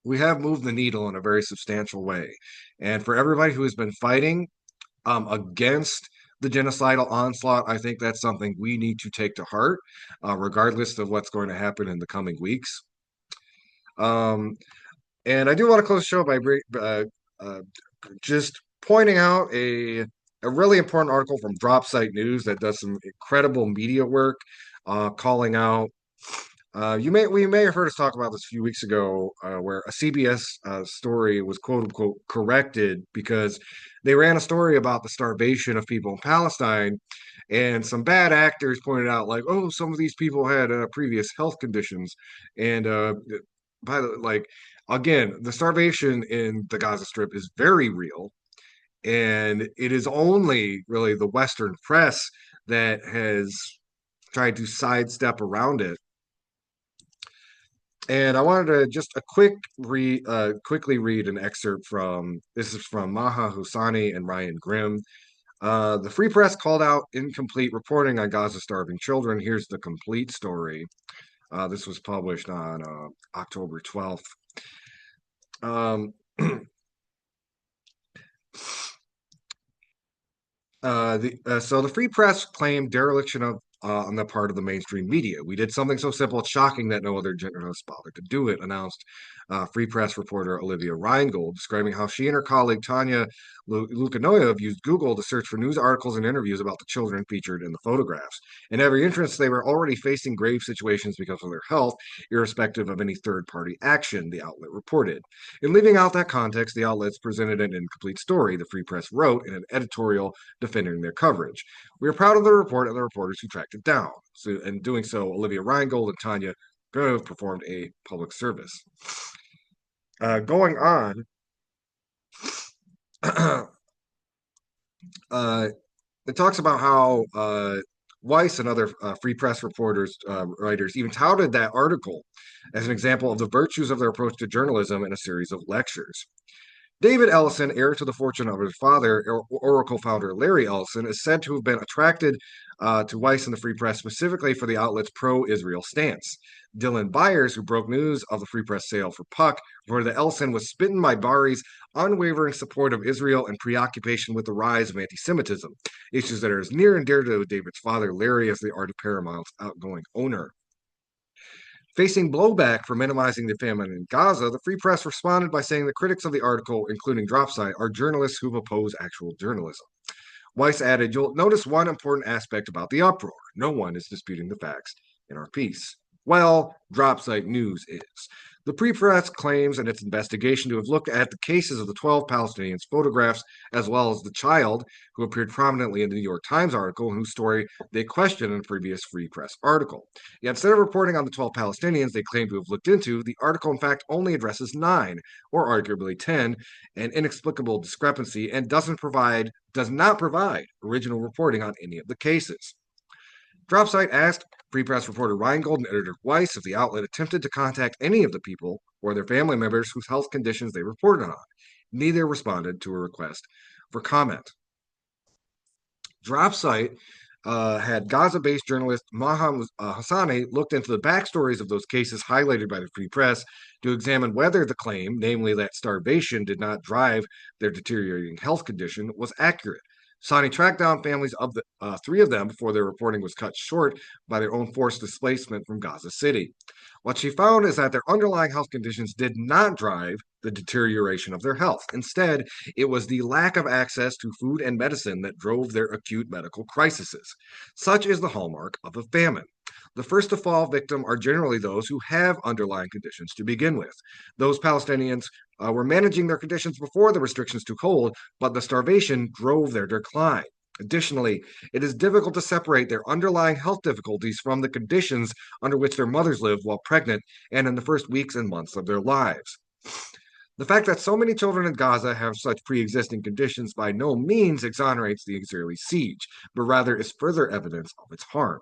we have moved the needle in a very substantial way. And for everybody who has been fighting against the genocidal onslaught, I think that's something we need to take to heart, regardless of what's going to happen in the coming weeks. Um, and I do want to close the show by uh, just pointing out a really important article from Drop Site News that does some incredible media work, calling out. We may have heard us talk about this a few weeks ago, where a CBS story was quote unquote corrected because they ran a story about the starvation of people in Palestine, and some bad actors pointed out like, oh, some of these people had previous health conditions, and by the like, again, the starvation in the Gaza Strip is very real, and it is only really the Western press that has tried to sidestep around it. And I wanted to just quickly read an excerpt from this is from Maha Husani and Ryan Grimm. The Free Press called out incomplete reporting on Gaza starving children. Here's the complete story. This was published on October 12th. Um, so the Free Press claimed dereliction of on the part of the mainstream media. We did something so simple it's shocking that no other journalist bothered to do it, announced Free Press reporter Olivia Reingold, describing how she and her colleague Tanya Lukanoyev used Google to search for news articles and interviews about the children featured in the photographs. In every instance, they were already facing grave situations because of their health, irrespective of any third-party action, the outlet reported. In leaving out that context, the outlets presented an incomplete story, the Free Press wrote in an editorial defending their coverage. We are proud of the report and the reporters who tracked it down. So, in doing so, Olivia Reingold and Tanya Grove performed a public service. Going on, it talks about how Weiss and other Free Press reporters, writers, even touted that article as an example of the virtues of their approach to journalism in a series of lectures. David Ellison, heir to the fortune of his father, Oracle founder Larry Ellison, is said to have been attracted to Weiss and the Free Press specifically for the outlet's pro-Israel stance. Dylan Byers, who broke news of the Free Press sale for Puck, reported that Ellison was smitten by Bari's unwavering support of Israel and preoccupation with the rise of anti-Semitism, issues that are as near and dear to David's father, Larry, as they are to Paramount's outgoing owner. Facing blowback for minimizing the famine in Gaza, the Free Press responded by saying the critics of the article, including Dropsite, are journalists who oppose actual journalism. Weiss added, you'll notice one important aspect about the uproar. No one is disputing the facts in our piece. Well, Dropsite News is. The Free Press claims in its investigation to have looked at the cases of the 12 Palestinians' photographs, as well as the child who appeared prominently in the New York Times article, and whose story they questioned in a previous Free Press article. Yet instead of reporting on the 12 Palestinians they claim to have looked into, the article in fact only addresses 9, or arguably 10, an inexplicable discrepancy, and does not provide original reporting on any of the cases. Dropsite asked Free Press reporter Reingold and editor Weiss if the outlet attempted to contact any of the people or their family members whose health conditions they reported on. Neither responded to a request for comment. Dropsite had Gaza-based journalist Maham Hassani looked into the backstories of those cases highlighted by the Free Press to examine whether the claim, namely that starvation did not drive their deteriorating health condition, was accurate. Sani tracked down families of the 3 of them before their reporting was cut short by their own forced displacement from Gaza City. What she found is that their underlying health conditions did not drive the deterioration of their health. Instead, it was the lack of access to food and medicine that drove their acute medical crises. Such is the hallmark of a famine. The first to fall victim are generally those who have underlying conditions to begin with. Those Palestinians were managing their conditions before the restrictions took hold, but the starvation drove their decline. Additionally, it is difficult to separate their underlying health difficulties from the conditions under which their mothers lived while pregnant and in the first weeks and months of their lives. The fact that so many children in Gaza have such pre-existing conditions by no means exonerates the Israeli siege, but rather is further evidence of its harm.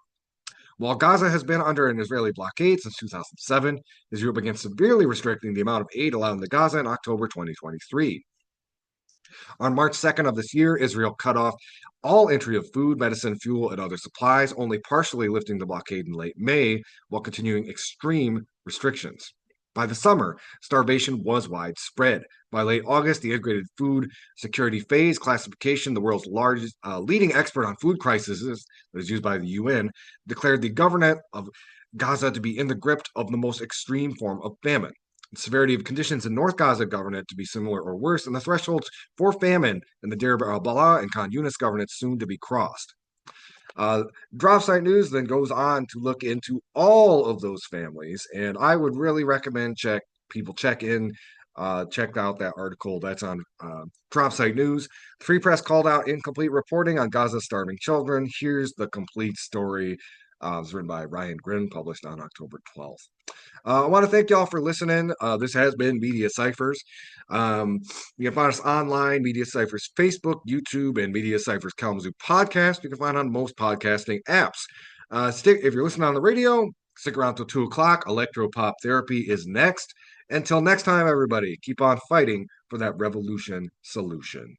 While Gaza has been under an Israeli blockade since 2007, Israel began severely restricting the amount of aid allowed to Gaza in October 2023. On March 2nd of this year, Israel cut off all entry of food, medicine, fuel, and other supplies, only partially lifting the blockade in late May while continuing extreme restrictions. By the summer, starvation was widespread. By late August, the Integrated Food Security Phase classification, the world's largest leading expert on food crises that is used by the UN, declared the government of Gaza to be in the grip of the most extreme form of famine. The severity of conditions in North Gaza government to be similar or worse, and the thresholds for famine in the Deir al-Balah and Khan Yunis government soon to be crossed. Dropsite News then goes on to look into all of those families, and I would really recommend check out that article that's on Dropsite News. The Free Press called out incomplete reporting on Gaza's starving children. Here's the complete story. It was written by Ryan Grin, published on October 12th. I want to thank y'all for listening. This has been Media Cyphers. You can find us online, Media Cyphers Facebook, YouTube, and Media Cyphers Kalamazoo podcast. You can find on most podcasting apps. If you're listening on the radio, stick around till 2 o'clock. Electropop Therapy is next. Until next time, everybody, keep on fighting for that revolution solution.